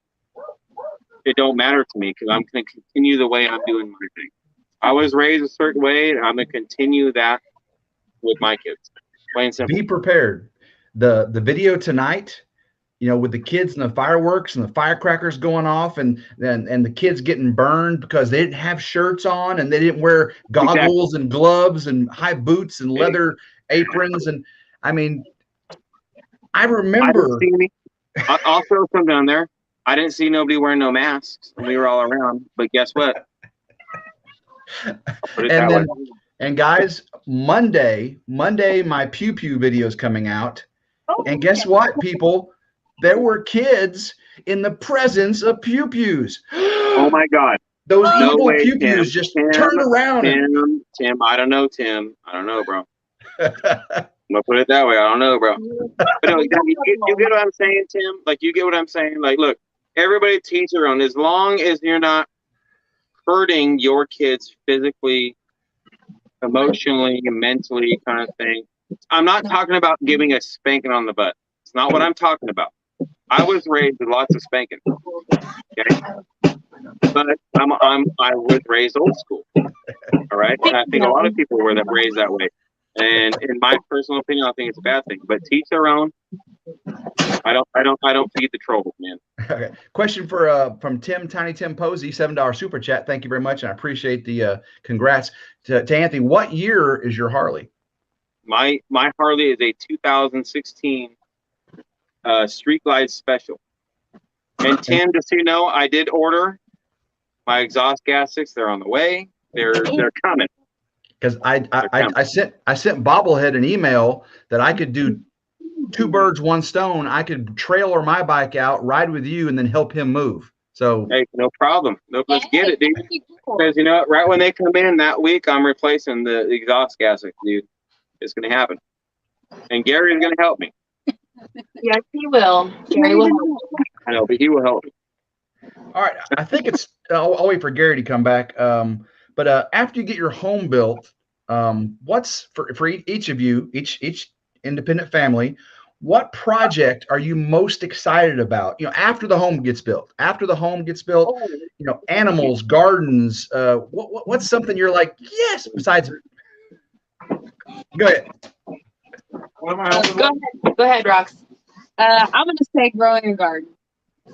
B: it don't matter to me, because I'm going to continue the way I'm doing my thing. I was raised a certain way, and I'm going to continue that with my kids. Plain simple.
A: Be prepared. The video tonight, with the kids and the fireworks and the firecrackers going off, and the kids getting burned because they didn't have shirts on and they didn't wear goggles and gloves and high boots and leather aprons. And I mean, I remember.
B: I'll throw some down there. I didn't see nobody wearing no masks when we were all around, but guess what?
A: And guys, Monday, my Pew Pew video is coming out. And guess what, people? There were kids in the presence of Pew Pews.
B: Oh my God.
A: Those evil Pew Pews just turned around.
B: Tim, I don't know, Tim. I don't know, bro. I'm gonna put it that way. I don't know, bro. But no, you get what I'm saying, Tim? Like, you get what I'm saying? Like, look, everybody teach their own. As long as you're not hurting your kids physically, emotionally, and mentally, kind of thing. I'm not talking about giving a spanking on the butt. It's not what I'm talking about. I was raised with lots of spanking. Okay, but I was raised old school. All right, and I think a lot of people were raised that way. And in my personal opinion, I think it's a bad thing. But teach their own. I don't feed the trolls, man.
A: Okay. Question from Tiny Tim Posey, $7 super chat. Thank you very much, and I appreciate the congrats to Anthony. What year is your Harley?
B: My Harley is a 2016 Street Glide Special. And Tim, just so you know, I did order my exhaust gaskets. They're on the way. They're coming.
A: Because I sent Bobblehead an email that I could do 2 birds, 1 stone. I could trailer my bike out, ride with you, and then help him move. So
B: hey, no problem. Let's get it, dude. Because right when they come in that week, I'm replacing the exhaust gaskets, dude. It's gonna happen. And Gary is gonna help me.
C: Yes, he will. Gary will help.
B: I know, but he will help me.
A: All right. I think it's I'll wait for Gary to come back. But after you get your home built, what's for each of you, each independent family, what project are you most excited about? After the home gets built. Animals, gardens. What's something you're like, yes? Besides, go ahead.
C: Go ahead, Rox.
E: I'm gonna say growing a garden.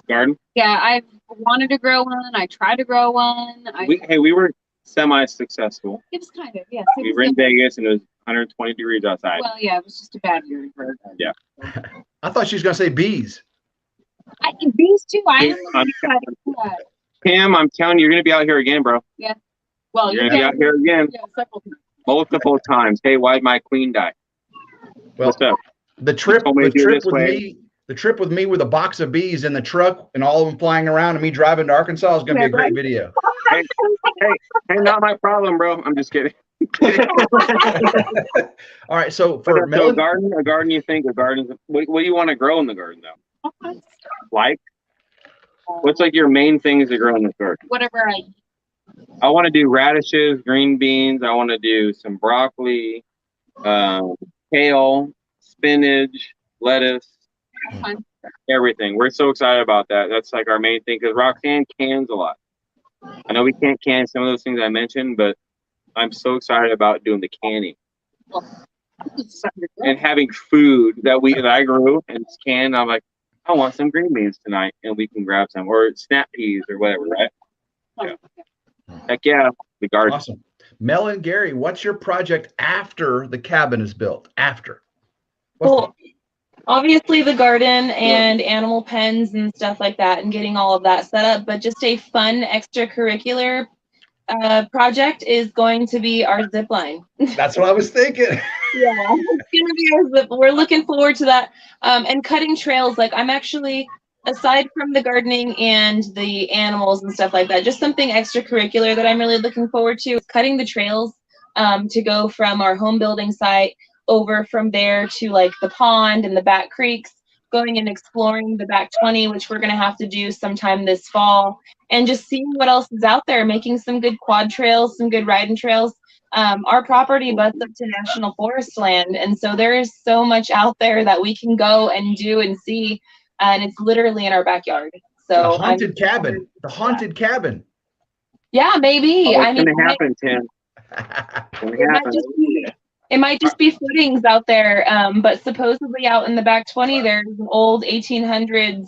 B: Garden?
E: Yeah, I've wanted to grow one. I tried to grow one.
B: We were semi-successful.
E: It was kind of, yes.
B: We were in Vegas and it was 120 degrees outside.
E: Well, yeah, it was just a bad year to grow a garden.
B: Yeah.
A: I thought she was gonna say bees.
E: Bees too.
B: Pam, I'm telling you, you're gonna be out here again, bro.
E: Yeah. Well,
B: you're gonna be out here again.
E: Yeah, several times.
B: Multiple times. Hey, why'd my queen die?
A: Well,
B: What's up?
A: the trip
B: told me to do it this
A: with
B: way.
A: me, the trip with me with a box of bees in the truck and all of them flying around and me driving to Arkansas is going to be a great video.
B: Hey, not my problem, bro. I'm just kidding.
A: All right, so
B: So
A: for
B: a
A: melon,
B: garden. You think a garden? What do you want to grow in the garden, though? Like, what's like your main things to grow in the garden?
E: Whatever
B: I want to do radishes, green beans. I want to do some broccoli, kale, spinach, lettuce, everything. We're so excited about that. That's like our main thing because Roxanne cans a lot. I know we can't can some of those things I mentioned, but I'm so excited about doing the canning and having food that I grew and it's canned. I'm like, I want some green beans tonight, and we can grab some or snap peas or whatever, right? Yeah. Heck yeah, the garden.
A: Awesome. Mel and Gary, what's your project after the cabin is built? After?
C: Well, obviously the garden and animal pens and stuff like that and getting all of that set up, but just a fun extracurricular project is going to be our zip line.
A: That's what I was thinking.
C: Yeah, it's gonna be our zip. We're looking forward to that. And cutting trails. Like I'm actually, aside from the gardening and the animals and stuff like that, just something extracurricular that I'm really looking forward to is cutting the trails to go from our home building site over from there to like the pond and the back creeks, going and exploring the back 20, which we're going to have to do sometime this fall, and just seeing what else is out there, making some good quad trails, some good riding trails. Our property butts up to national forest land, and so there is so much out there that we can go and do and see, and it's literally in our backyard. So
A: the haunted cabin. The haunted cabin.
C: Yeah, maybe.
B: Oh, it's gonna happen, Tim.
C: It might just be footings out there, but supposedly out in the back 20, there's an old 1800s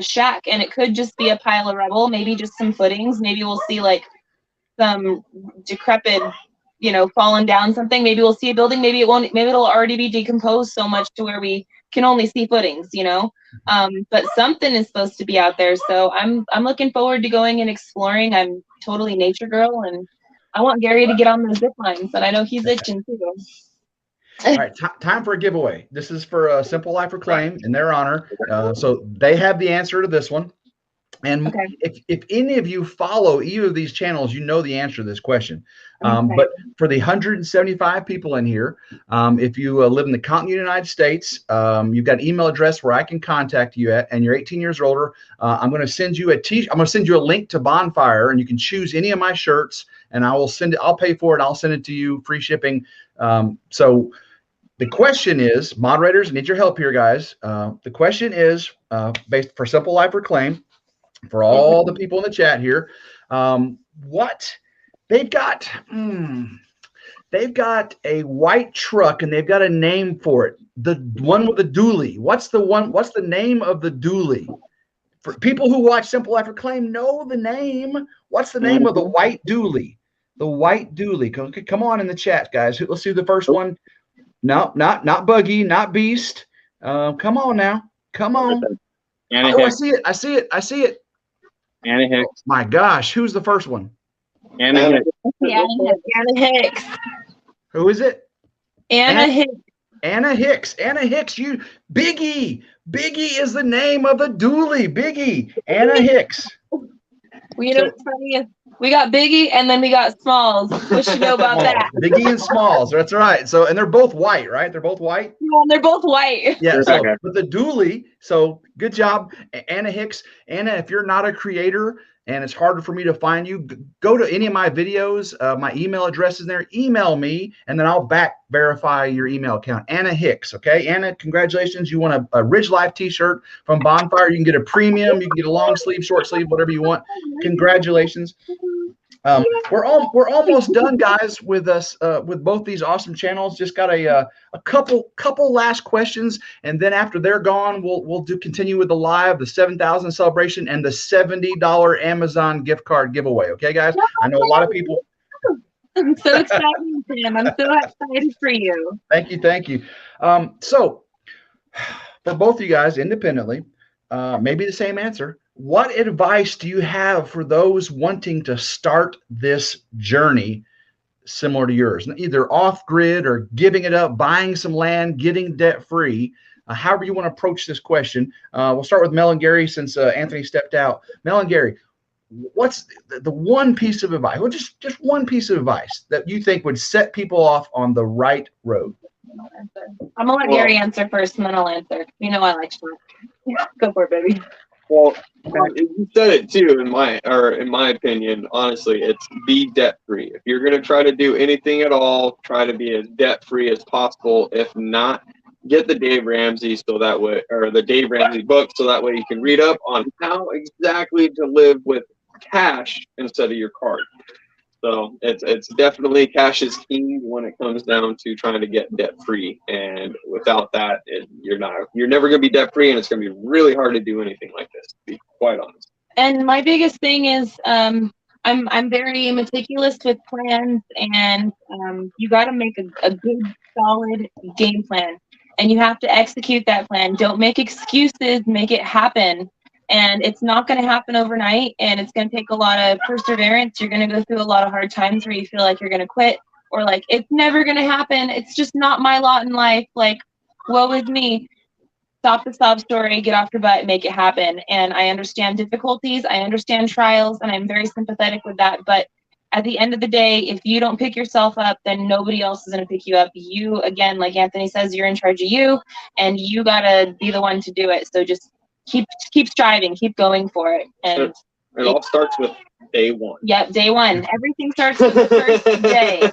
C: shack, and it could just be a pile of rubble, maybe just some footings. Maybe we'll see like some decrepit, fallen down something. Maybe we'll see a building. Maybe it won't. Maybe it'll already be decomposed so much to where we can only see footings, But something is supposed to be out there. So I'm looking forward to going and exploring. I'm totally nature girl, and I want Gary to get on the zip lines, but I know he's itching too.
A: All right, time for a giveaway. This is for Simple Life Reclaim in their honor. So they have the answer to this one. And if any of you follow either of these channels, you know the answer to this question. But for the 175 people in here, if you live in the continental United States, you've got an email address where I can contact you at, and you're 18 years or older, I'm going to send you I'm going to send you a link to Bonfire, and you can choose any of my shirts, and I will send it. I'll pay for it. I'll send it to you, free shipping. So the question is, moderators, I need your help here, guys. The question is based for Simple Life Reclaim. For all the people in the chat here, what they've got, they've got a white truck and they've got a name for it. The one with the dually. What's the name of the dually? For people who watch Simple Life Reclaim know the name. What's the name of the white dually? The white dually. Come on in the chat, guys. Let's see the first one. No, not Buggy, not Beast. Come on now. Come on. Oh, I see it.
B: Anna Hicks.
A: My gosh, who's the first one?
B: Anna Hicks.
C: Anna Hicks.
A: Who is it?
C: Anna Hicks.
A: Anna Hicks. Anna Hicks. Biggie. Biggie is the name of the dually. Biggie. Anna Hicks.
C: What's funny is we got Biggie and then we got Smalls. What you know about that?
A: Biggie and Smalls. That's right. So, and they're both white, right? They're both white.
C: Yeah, they're both white.
A: Yeah. So, but the dually. So, good job, Anna Hicks. Anna, if you're not a creator and it's harder for me to find you, go to any of my videos. My email address is there. Email me, and then I'll verify your email account. Anna Hicks. Okay, Anna, congratulations. You want a Ridge Life T-shirt from Bonfire. You can get a premium. You can get a long sleeve, short sleeve, whatever you want. Congratulations. We're almost done, guys, with us with both these awesome channels. Just got a couple last questions, and then after they're gone, we'll continue with the live, the 7,000 celebration, and the $70 Amazon gift card giveaway. Okay, guys. I know a lot of people.
C: I'm so excited, Tim. I'm so excited for you.
A: Thank you. So for both of you guys independently, maybe the same answer. What advice do you have for those wanting to start this journey similar to yours, either off grid or giving it up, buying some land, getting debt free. However you want to approach this question. We'll start with Mel and Gary since Anthony stepped out. Mel and Gary, what's the one piece of advice, or just one piece of advice that you think would set people off on the right road?
C: I'm gonna let Gary answer first, and then I'll answer. You know I like short. Yeah, go for it, baby.
D: Well, you said it too. In my opinion, honestly, it's be debt free. If you're gonna try to do anything at all, try to be as debt free as possible. If not, get the Dave Ramsey so that way, or the Dave Ramsey book, so that way you can read up on how exactly to live with cash instead of your card. So it's definitely cash is king when it comes down to trying to get debt free. And without that, you're never going to be debt free, and it's going to be really hard to do anything like this, to be quite honest.
C: And my biggest thing is I'm very meticulous with plans, and you got to make a good solid game plan, and you have to execute that plan. Don't make excuses, make it happen. And it's not going to happen overnight, and it's going to take a lot of perseverance. You're going to go through a lot of hard times where you feel like you're going to quit, or like it's never going to happen. It's just not my lot in life. Like, woe is me. Stop the sob story, get off your butt, make it happen. And I understand difficulties, I understand trials, and I'm very sympathetic with that. But at the end of the day, if you don't pick yourself up, then nobody else is going to pick you up. You, again, like Anthony says, you're in charge of you, and you got to be the one to do it. So just keep striving, keep going for it. And
D: it all starts with day one.
C: Yep, day one. Everything starts with the first day.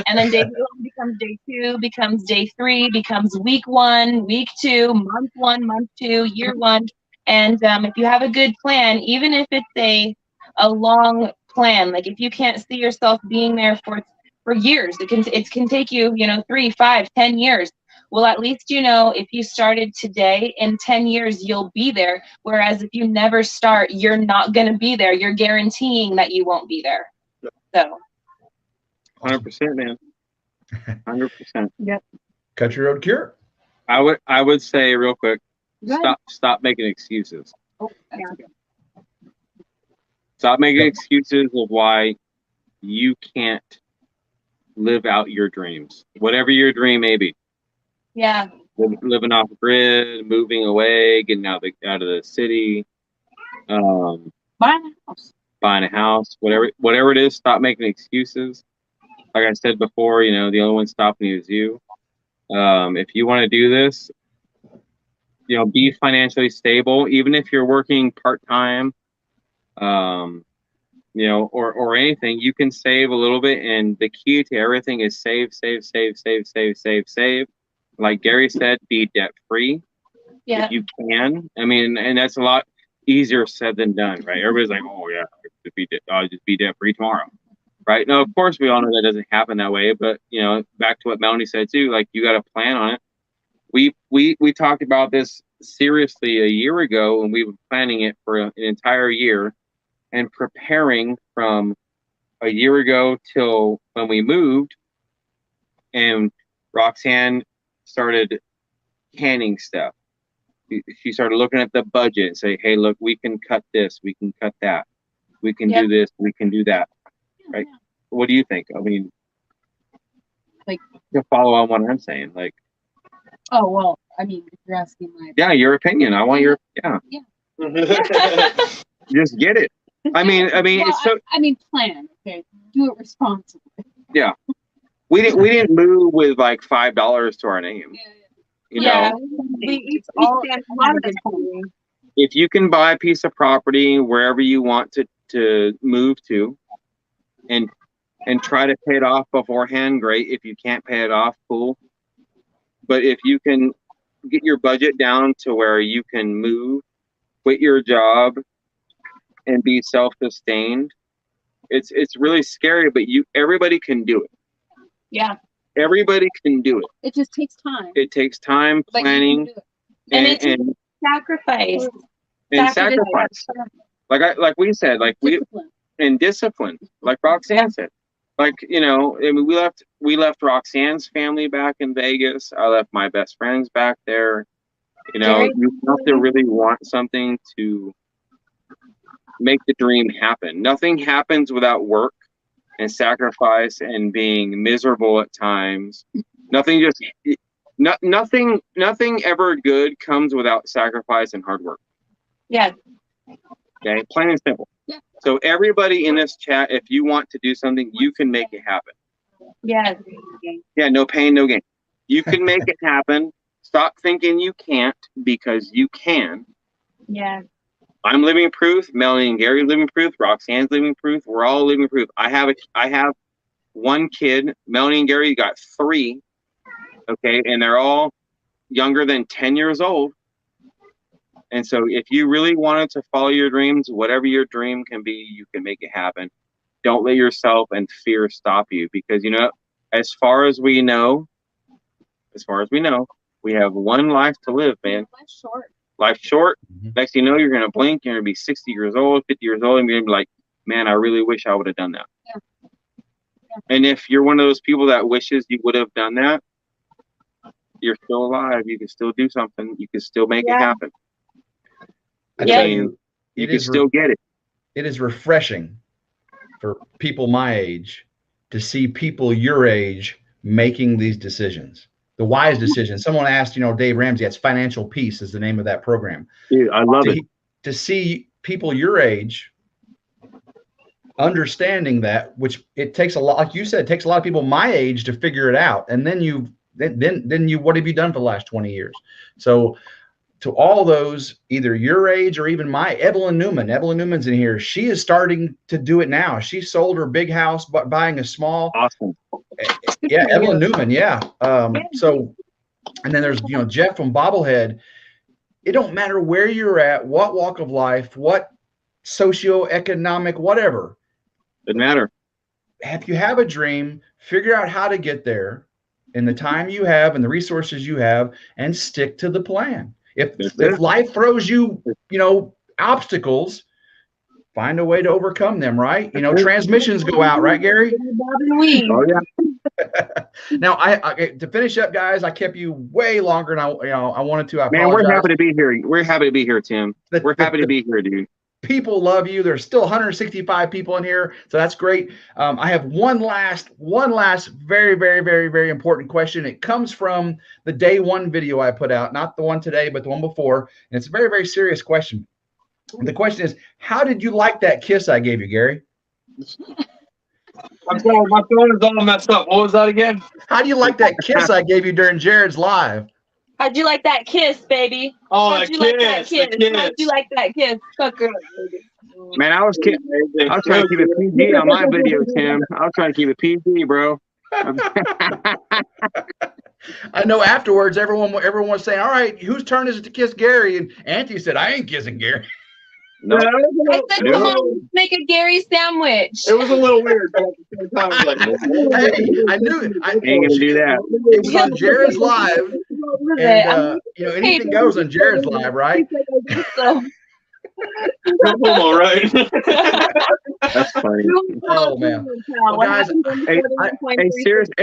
C: And then day one becomes day two, becomes day three, becomes week one, week two, month one, month two, year one. And if you have a good plan, even if it's a long plan, like if you can't see yourself being there for years, it can take you, 3, 5, 10 years. Well, at least if you started today, in 10 years, you'll be there. Whereas if you never start, you're not going to be there. You're guaranteeing that you won't be there. So
B: 100%, man. 100%.
C: Yep.
A: Cut your road cure.
B: I would say real quick, stop making excuses.
E: Oh, yeah.
B: Stop making excuses of why you can't live out your dreams, whatever your dream may be.
C: Yeah.
B: Living off grid, moving away, getting out of the city, buying a house, whatever it is. Stop making excuses. Like I said before, the only one stopping you is you. If you want to do this, be financially stable, even if you're working part-time, or anything, you can save a little bit. And the key to everything is save. Like Gary said, be debt free.
C: Yeah.
B: If you can. I mean, and that's a lot easier said than done, right? Everybody's like, oh yeah, I'll just be debt free tomorrow. Right? No, of course we all know that doesn't happen that way, but back to what Melanie said too, like you got to plan on it. We talked about this seriously a year ago, and we were planning it for an entire year and preparing from a year ago till when we moved. And Roxanne started canning stuff. She started looking at the budget and say, hey, look, we can cut this, we can cut that, we can do this, we can do that. Right? Yeah. What do you think? I mean,
E: like,
B: to follow on what I'm saying, like.
E: Oh well, I mean, if you're asking my.
B: Yeah, your opinion. I want your. Yeah. Just get it. I mean,
E: well,
B: it's so.
E: I mean, plan. Okay, do it responsibly.
B: Yeah, we didn't move with like $5 to our name.
C: Yeah.
B: If you can buy a piece of property wherever you want to move to, and try to pay it off beforehand, great. If you can't pay it off, cool. But if you can get your budget down to where you can move, quit your job, and be self-sustained, it's really scary. But everybody can do it.
C: Yeah.
B: Everybody can do it.
E: It just takes time.
B: It takes time, planning,
C: and sacrifice.
B: Sacrifice. Like we said, like discipline. Like Roxanne said. Like, I mean, we left Roxanne's family back in Vegas. I left my best friends back there. You have to really want something to make the dream happen. Nothing happens without work and sacrifice and being miserable at times. Nothing ever good comes without sacrifice and hard work.
C: Yeah.
B: Okay, plain and simple.
E: Yeah.
B: So everybody in this chat, if you want to do something, you can make it happen.
C: Yeah.
B: Yeah, no pain, no gain. You can make it happen. Stop thinking you can't, because you can.
C: Yeah.
B: I'm living proof. Melanie and Gary's living proof. Roxanne's living proof. We're all living proof. I have one kid. Melanie and Gary got 3. Okay, and they're all younger than 10 years old. And so if you really wanted to follow your dreams, whatever your dream can be, you can make it happen. Don't let yourself and fear stop you, because, you know, as far as we know, we have one life to live, man.
E: Life's short.
B: Life's short. Next thing you know, you're going to blink, you're going to be 60 years old, 50 years old, and you're going to be like, man, I really wish I would have done that.
E: Yeah.
B: And if you're one of those people that wishes you would have done that, you're still alive. You can still do something. You can still make it happen.
A: I tell you,
B: you can still get it.
A: It is refreshing for people my age to see people your age making these decisions, the wise decisions. Someone asked, you know, Dave Ramsey, that's Financial Peace is the name of that program.
B: Dude, I love it.
A: To see people your age understanding that, which it takes a lot, like you said, it takes a lot of people my age to figure it out. And then what have you done for the last 20 years? So to all those, either your age or even Evelyn Newman's in here. She is starting to do it now. She sold her big house, but buying a small.
B: Awesome.
A: Yeah, Evelyn Newman. Yeah. So, and then there's, you know, Jeff from Bobblehead. It don't matter where you're at, what walk of life, what socioeconomic, whatever.
B: Doesn't matter.
A: If you have a dream, figure out how to get there in the time you have and the resources you have, and stick to the plan. If life throws you, you know, obstacles, find a way to overcome them, right? You know, transmissions go out, right, Gary?
B: Oh, yeah.
A: Now, I to finish up, guys, I kept you way longer than I wanted to.
B: Man, we're happy to be here. We're happy to be here, Tim. We're happy to be here, dude.
A: People love you. There's still 165 people in here, so that's great. I have one last very, very, very, very important question. It comes from the day 1 video I put out, not the one today, but the one before, and it's a very, very serious question. The question is, how did you like that kiss I gave you, Gary?
D: My phone is all messed up. What was that again?
A: How do you like that kiss I gave you during Jared's live?
C: How'd you like that kiss, baby?
D: Oh,
C: How'd you like that kiss? How'd you like that kiss? Fuck girl.
B: Man, I was trying to keep it PG on my video, Tim. I was trying to keep it PG, bro.
A: I know afterwards, everyone was saying, all right, whose turn is it to kiss Gary? And Auntie said, I ain't kissing Gary.
B: No.
C: I said, come on, make a Gary sandwich.
D: It was a little weird, but at the same time, I was like,
A: hey, I knew it.
B: I ain't going to do that.
A: It was on Jared's live. And, you know, anything goes on Jared's live, right?
D: no homo, right?
B: That's funny.
A: Oh, man. Well, guys,
B: seriously,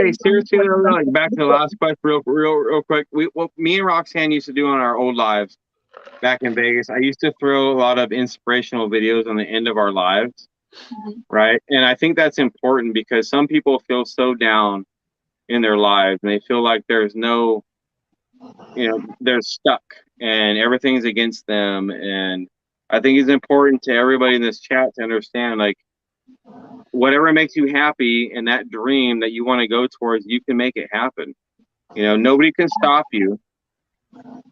B: like, back to the last question real quick. What me and Roxanne used to do on our old lives back in Vegas, I used to throw a lot of inspirational videos on the end of our lives, right? And I think that's important because some people feel so down in their lives and they feel like there's no, you know, they're stuck and everything's against them. And I think it's important to everybody in this chat to understand, like, whatever makes you happy and that dream that you want to go towards, you can make it happen. You know, nobody can stop you.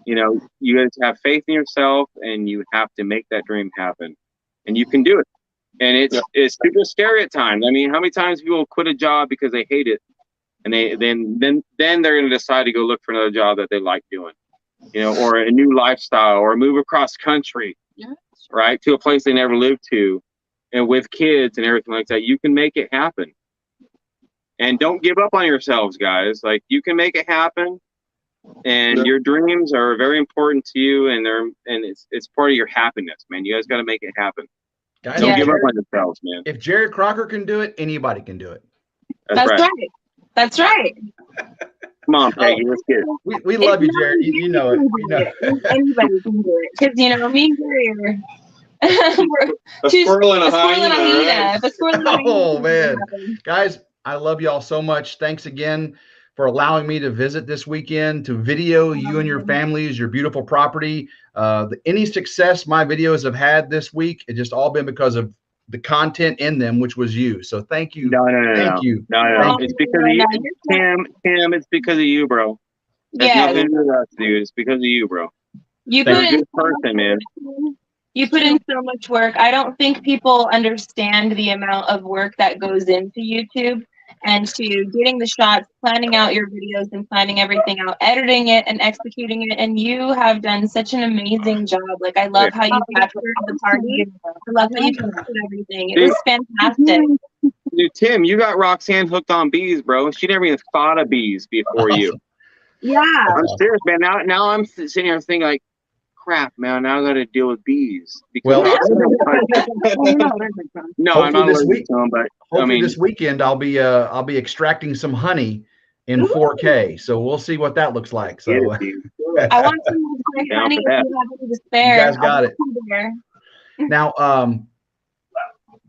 B: You know, you guys have faith in yourself and you have to make that dream happen, and you can do it. And it's super scary at times. I mean, how many times people quit a job because they hate it, and then they're going to decide to go look for another job that they like doing, you know, or a new lifestyle, or move across country, right, to a place they never lived to, and with kids and everything like that. You can make it happen, and don't give up on yourselves, guys. Like, you can make it happen. And your dreams are very important to you, and it's part of your happiness, man. You guys got to make it happen.
A: Guys,
B: don't give up on yourselves, man.
A: If Jared Crocker can do it, anybody can do it.
C: That's right. That's right.
B: Come on, Peggy, let's get it.
A: We love you, Jared. You know it. You know.
C: Anybody can do it. Because, you know, me and Gary
D: A squirrel and a hyena.
A: Oh man, guys, I love y'all so much. Thanks again for allowing me to visit this weekend, to video you and your families, your beautiful property. Any success my videos have had this week, it just all been because of the content in them, which was you. So thank you.
B: No.
A: Thank
B: It's because of you, Tim. It's because of you, bro. It's nothing to do with us, dude. It's because of you, bro.
C: You
B: You're
C: put
B: a
C: in
B: good person, man.
C: You put in so much work. I don't think people understand the amount of work that goes into YouTube and to getting the shots, planning out your videos and planning everything out, editing it and executing it. And you have done such an amazing job. Like, I love how you captured the party. I love how you captured everything. It was fantastic.
B: Dude, Tim, you got Roxanne hooked on bees, bro. She never even thought of bees before you.
C: Yeah.
B: I'm serious, man. Now I'm sitting here thinking like, crap, man. Now I got to deal with bees. Because no, I'm not allergic to them, but
A: hopefully this weekend I'll be extracting some honey in 4K. So we'll see what that looks like. So
C: I want some more honey if you have any to spare.
A: You guys got it. Now,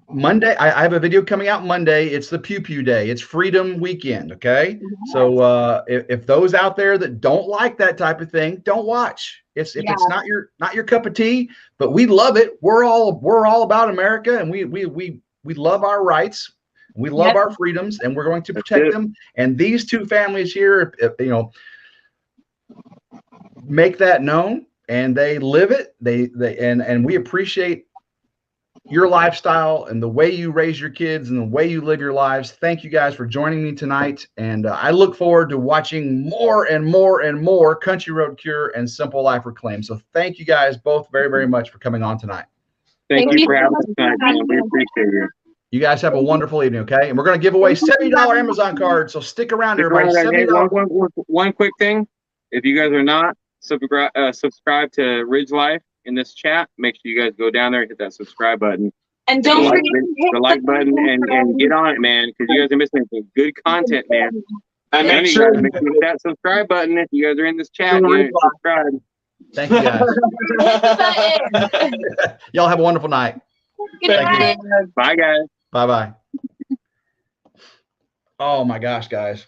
A: Monday, I have a video coming out Monday. It's the Pew Pew Day. It's Freedom Weekend. Okay. Yes. So if those out there that don't like that type of thing, don't watch. If it's not your cup of tea, but we love it. We're all about America, and we love our rights. We love our freedoms, and we're going to protect them. And these two families here, make that known, and they live it. And we appreciate your lifestyle and the way you raise your kids and the way you live your lives. Thank you guys for joining me tonight. And I look forward to watching more and more and more Country Road Cure and Simple Life Reclaim. So thank you guys both very, very much for coming on tonight.
B: Thank you for having us tonight, man. We appreciate you.
A: You guys have a wonderful evening, okay? And we're going to give away $70 Amazon cards. So stick around, everybody. $70.
B: One quick thing. If you guys are not subscribe to RidgeLife in this chat, make sure you guys go down there and hit that subscribe button.
C: And don't forget
B: the like button and get on it, man, because you guys are missing some good content, man. And make sure to hit that subscribe button if you guys are in this chat. Subscribe.
A: Thank you, guys. Y'all have a wonderful night.
C: Thank
B: you. Bye, guys.
A: Bye-bye. Oh my gosh, guys.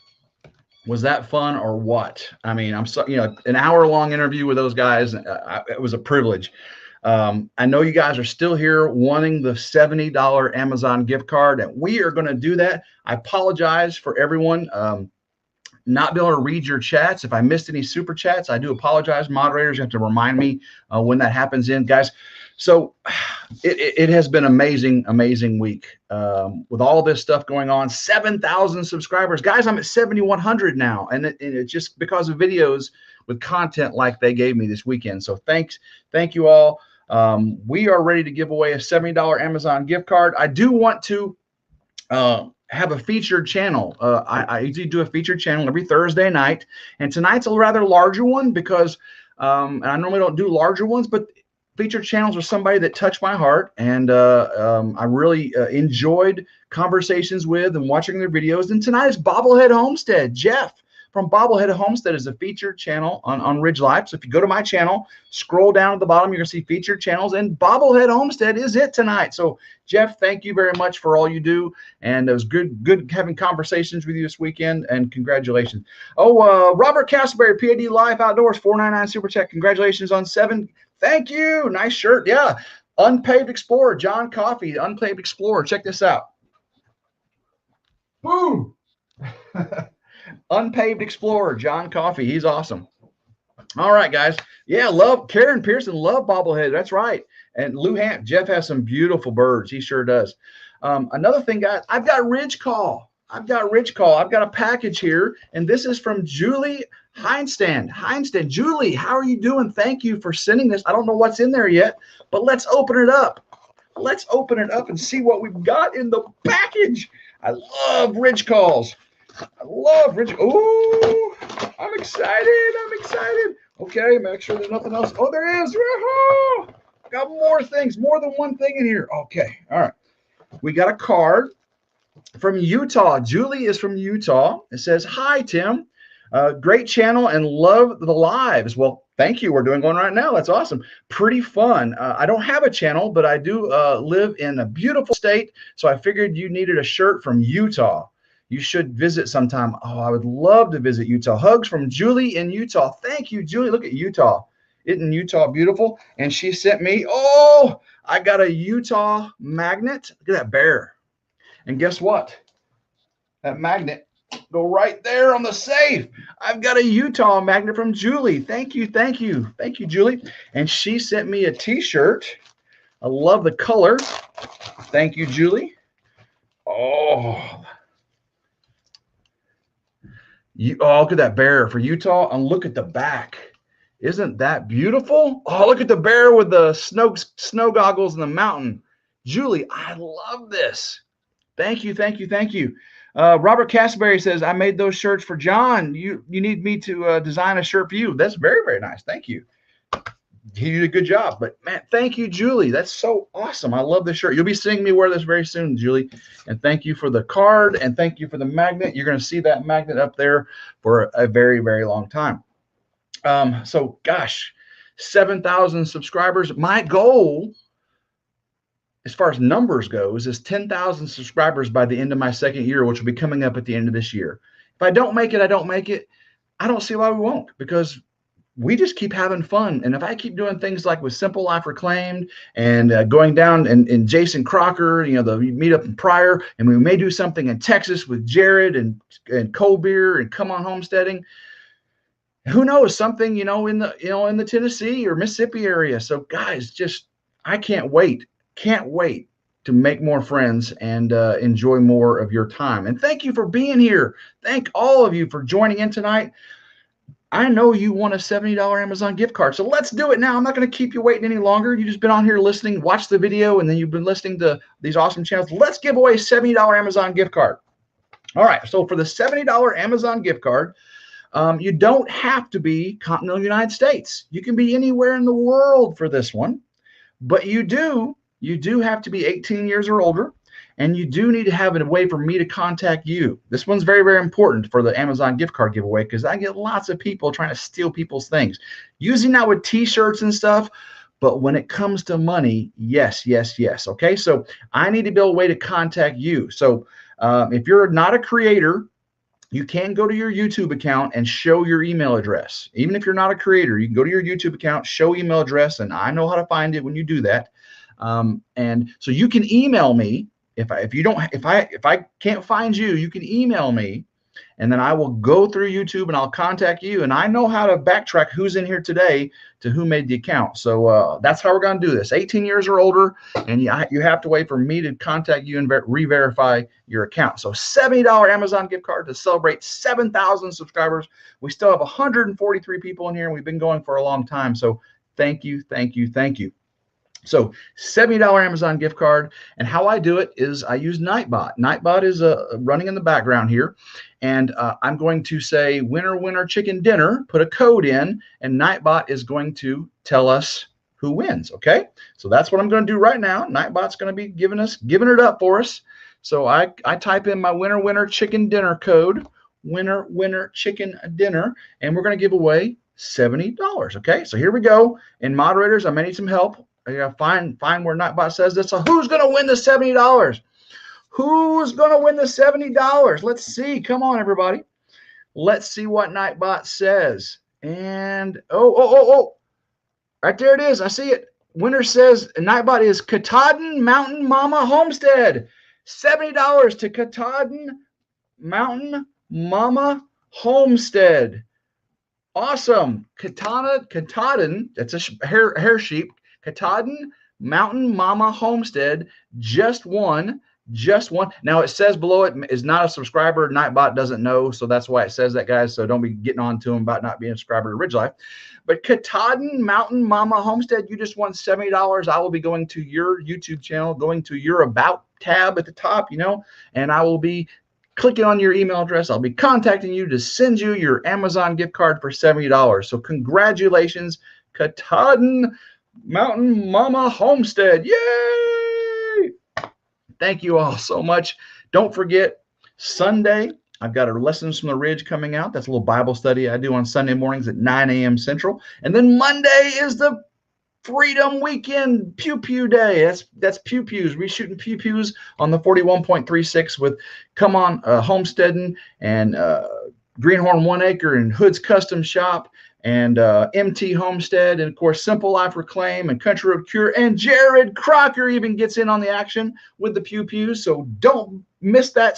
A: Was that fun or what? I mean, I'm so, an hour-long interview with those guys. It was a privilege. I know you guys are still here wanting the $70 Amazon gift card, and we are going to do that. I apologize for everyone not being able to read your chats. If I missed any super chats, I do apologize. Moderators, you have to remind me when that happens guys. So it has been amazing week with all this stuff going on. 7,000 subscribers, guys. I'm at 7,100 now, and it's just because of videos with content like they gave me this weekend. So thank you all. We are ready to give away a $70 Amazon gift card. I do want to have a featured channel. I usually do a featured channel every Thursday night, and tonight's a rather larger one because and I normally don't do larger ones, but featured channels are somebody that touched my heart, and I really enjoyed conversations with and watching their videos. And tonight is Bobblehead Homestead. Jeff from Bobblehead Homestead is a featured channel on RidgeLife. So if you go to my channel, scroll down at the bottom, you're going to see featured channels, and Bobblehead Homestead is it tonight. So Jeff, thank you very much for all you do, and it was good having conversations with you this weekend, and congratulations. Oh, Robert Castleberry, PAD Life Outdoors, $4.99 super chat. Congratulations on 7. Thank you. Nice shirt. Yeah. Unpaved Explorer, John Coffey, Unpaved Explorer. Check this out. Woo! Unpaved Explorer, John Coffey. He's awesome. All right, guys. Yeah, Karen Pearson, love bobblehead. That's right. And Lou Hamp, Jeff has some beautiful birds. He sure does. Another thing, guys, I've got Ridge Call. I've got a package here, and this is from Julie Heinstand. Julie, how are you doing? Thank you for sending this. I don't know what's in there yet, but let's open it up. Let's open it up and see what we've got in the package. I love Ridge Calls. I love Ridge. Ooh, I'm excited. Okay, make sure there's nothing else. Oh, there is. Got more things, more than one thing in here. Okay, all right. We got a card from Utah. Julie is from Utah. It says, "Hi, Tim. Great channel and love the lives. Well, thank you. We're doing one right now. That's awesome. Pretty fun. I don't have a channel, but I do live in a beautiful state. So I figured you needed a shirt from Utah. You should visit sometime. Oh, I would love to visit Utah. Hugs from Julie in Utah. Thank you, Julie. Look at Utah. Isn't Utah beautiful? And she sent me, oh, I got a Utah magnet. Look at that bear. And guess what? That magnet go right there on the safe. I've got a Utah magnet from Julie. Thank you, thank you, thank you, Julie. And she sent me a t-shirt. I love the color. Thank you, Julie. Oh, look at that bear for Utah, and look at the back. Isn't that beautiful? Oh, look at the bear with the snow goggles in the mountain. Julie, I love this. Thank you, thank you, thank you. Robert Castleberry says, I made those shirts for John. You need me to design a shirt for you. That's very, very nice. Thank you. You did a good job. But, man, thank you, Julie. That's so awesome. I love this shirt. You'll be seeing me wear this very soon, Julie. And thank you for the card, and thank you for the magnet. You're going to see that magnet up there for a very, very long time. So, gosh, 7,000 subscribers. My goal, as far as numbers goes, is 10,000 subscribers by the end of my second year, which will be coming up at the end of this year. If I don't make it, I don't make it. I don't see why we won't, because we just keep having fun. And if I keep doing things like with Simple Life Reclaimed and going down and Jason Crocker, you know, the meetup in Pryor, and we may do something in Texas with Jared and Cold Beer and Come On Homesteading. Who knows, something, you know, in the Tennessee or Mississippi area. So guys, I can't wait to make more friends and enjoy more of your time. And thank you for being here. Thank all of you for joining in tonight. I know you want a $70 Amazon gift card, so let's do it now. I'm not going to keep you waiting any longer. You've just been on here listening, watch the video, and then you've been listening to these awesome channels. Let's give away a $70 Amazon gift card. All right, so for the $70 Amazon gift card, you don't have to be continental United States. You can be anywhere in the world for this one, but you do have to be 18 years or older, and you do need to have a way for me to contact you. This one's very, very important for the Amazon gift card giveaway, because I get lots of people trying to steal people's things. Using that with t-shirts and stuff, but when it comes to money, yes, yes, yes. Okay, so I need to build a way to contact you. So if you're not a creator, you can go to your YouTube account and show your email address. Even if you're not a creator, you can go to your YouTube account, show email address, and I know how to find it when you do that. And so you can email me. If I can't find you, you can email me, and then I will go through YouTube and I'll contact you. And I know how to backtrack who's in here today to who made the account. So that's how we're going to do this. 18 years or older, and you have to wait for me to contact you and re-verify your account. So $70 Amazon gift card to celebrate 7,000 subscribers. We still have 143 people in here, and we've been going for a long time. So thank you, thank you, thank you. So $70 Amazon gift card. And how I do it is I use Nightbot. Nightbot is running in the background here. And I'm going to say winner, winner, chicken dinner, put a code in, and Nightbot is going to tell us who wins. Okay. So that's what I'm going to do right now. Nightbot's going to be giving it up for us. So I type in my winner, winner, chicken dinner code, winner, winner, chicken dinner, and we're going to give away $70. Okay. So here we go. And moderators, I may need some help. I gotta find where Nightbot says this. So who's gonna win the $70? Who's gonna win the $70? Let's see. Come on, everybody. Let's see what Nightbot says. And oh, right there it is. I see it. Winner says Nightbot is Katahdin Mountain Mama Homestead. $70 to Katahdin Mountain Mama Homestead. Awesome. Katahdin. That's a hair sheep. Katahdin Mountain Mama Homestead just won. Now it says below it is not a subscriber. Nightbot doesn't know, so that's why it says that, guys. So don't be getting on to him about not being a subscriber to RidgeLife. But Katahdin Mountain Mama Homestead, you just won $70. I will be going to your YouTube channel, going to your About tab at the top, and I will be clicking on your email address. I'll be contacting you to send you your Amazon gift card for $70. So congratulations, Katahdin Mountain Mama Homestead. Yay! Thank you all so much. Don't forget, Sunday, I've got a Lessons from the Ridge coming out. That's a little Bible study I do on Sunday mornings at 9 a.m. Central. And then Monday is the Freedom Weekend Pew Pew Day. That's pew pews. We shooting pew pews on the 41.36 with Come On Homesteading and Greenhorn 1 Acre and Hood's Custom Shop and MT Homestead, and of course Simple Life Reclaim and Country Road Cure, and Jared Crocker even gets in on the action with the pew pews. So don't miss that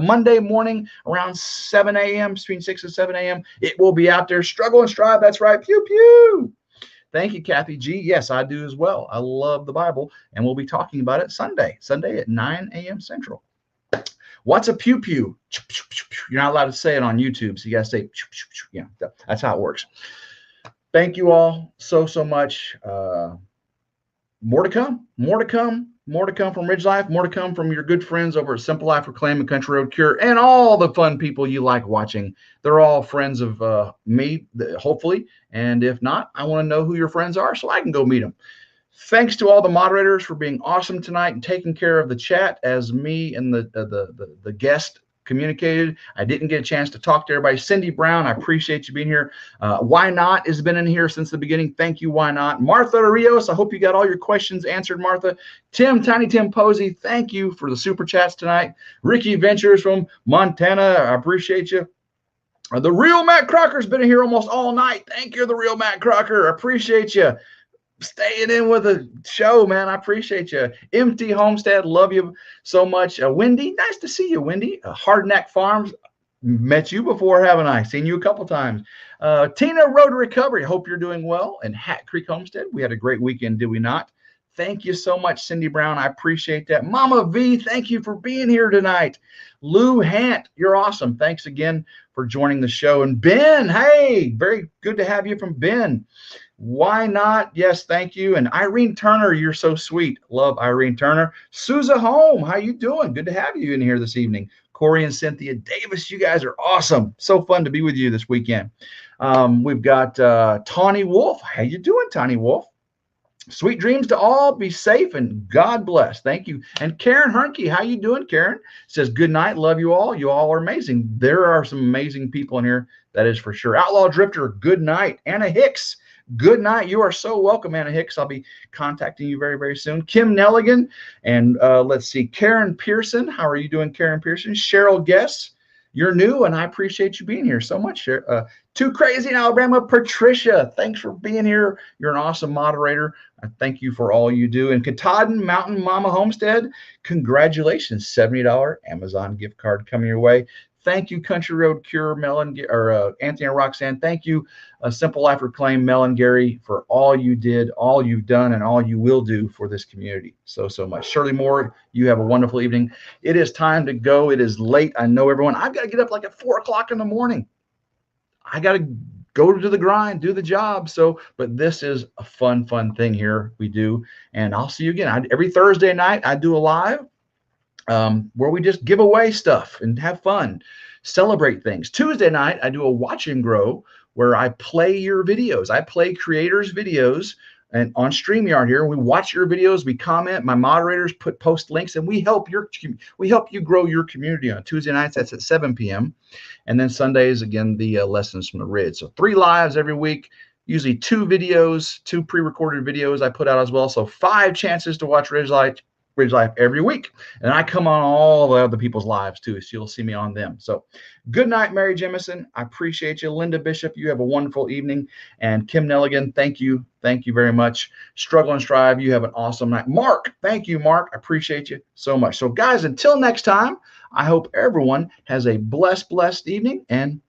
A: Monday morning around 7 a.m. between 6 and 7 a.m. It will be out there. Struggle and strive. That's right. Pew pew. Thank you, Kathy G. Yes, I do as well. I love the Bible, and we'll be talking about it Sunday at 9 a.m. Central. What's a pew pew? You're not allowed to say it on YouTube, so you got to say, yeah, that's how it works. Thank you all so much. More to come, more to come, more to come from Ridge Life, more to come from your good friends over at Simple Life Reclaim and Country Road Cure, and all the fun people you like watching. They're all friends of me, hopefully, and if not, I want to know who your friends are so I can go meet them. Thanks to all the moderators for being awesome tonight and taking care of the chat as me and the guest communicated. I didn't get a chance to talk to everybody. Cindy Brown, I appreciate you being here. Why Not has been in here since the beginning. Thank you, Why Not. Martha Rios, I hope you got all your questions answered, Martha. Tiny Tim Posey, thank you for the super chats tonight. Ricky Ventures from Montana, I appreciate you. The real Matt Crocker's been in here almost all night. Thank you, the real Matt Crocker. I appreciate you staying in with the show, man. I appreciate you. Empty Homestead, love you so much. Wendy, nice to see you, Wendy. Hardneck Farms, met you before, haven't I? Seen you a couple times. Tina, Road to Recovery, hope you're doing well. And Hat Creek Homestead, we had a great weekend, did we not? Thank you so much, Cindy Brown. I appreciate that. Mama V, thank you for being here tonight. Lou Hant, you're awesome. Thanks again for joining the show. And Ben, hey, very good to have you from Ben. Why Not? Yes, thank you. And Irene Turner, you're so sweet. Love Irene Turner. Sousa Home, how you doing? Good to have you in here this evening. Corey and Cynthia Davis, you guys are awesome. So fun to be with you this weekend. We've got Tawny Wolf. How you doing, Tawny Wolf? Sweet dreams to all. Be safe and God bless. Thank you. And Karen Hernke, how you doing, Karen? Says good night. Love you all. You all are amazing. There are some amazing people in here. That is for sure. Outlaw Drifter, good night. Anna Hicks, good night. You are so welcome, Anna Hicks. I'll be contacting you very, very soon. Kim Nelligan, and let's see, Karen Pearson. How are you doing, Karen Pearson? Cheryl Guess, you're new, and I appreciate you being here so much. Too Crazy in Alabama, Patricia, thanks for being here. You're an awesome moderator. I thank you for all you do. And Katahdin Mountain Mama Homestead, congratulations, $70 Amazon gift card coming your way. Thank you, Country Road Cure, Anthony and Roxanne. Thank you, Simple Life Reclaim, Mel and Gary, for all you did, all you've done, and all you will do for this community. So much. Shirley Moore, you have a wonderful evening. It is time to go. It is late. I know everyone. I've got to get up like at 4 o'clock in the morning. I got to go to the grind, do the job. But this is a fun thing here we do. And I'll see you again. Every Thursday night, I do a live where we just give away stuff and have fun, celebrate things. Tuesday night, I do a watch and grow where I play your videos. I play creators' videos and on StreamYard here. We watch your videos, we comment, my moderators post links, and we help you grow your community on Tuesday nights. That's at 7 p.m. And then Sundays, again, the Lessons from the Ridge. So 3 lives every week, usually 2 videos, 2 pre-recorded videos I put out as well. So 5 chances to watch Ridge Life every week. And I come on all the other people's lives too, so you'll see me on them. So good night, Mary Jemison. I appreciate you. Linda Bishop, you have a wonderful evening. And Kim Nelligan, thank you. Thank you very much. Struggle and Strive, you have an awesome night. Mark, thank you, Mark. I appreciate you so much. So guys, until next time, I hope everyone has a blessed evening, and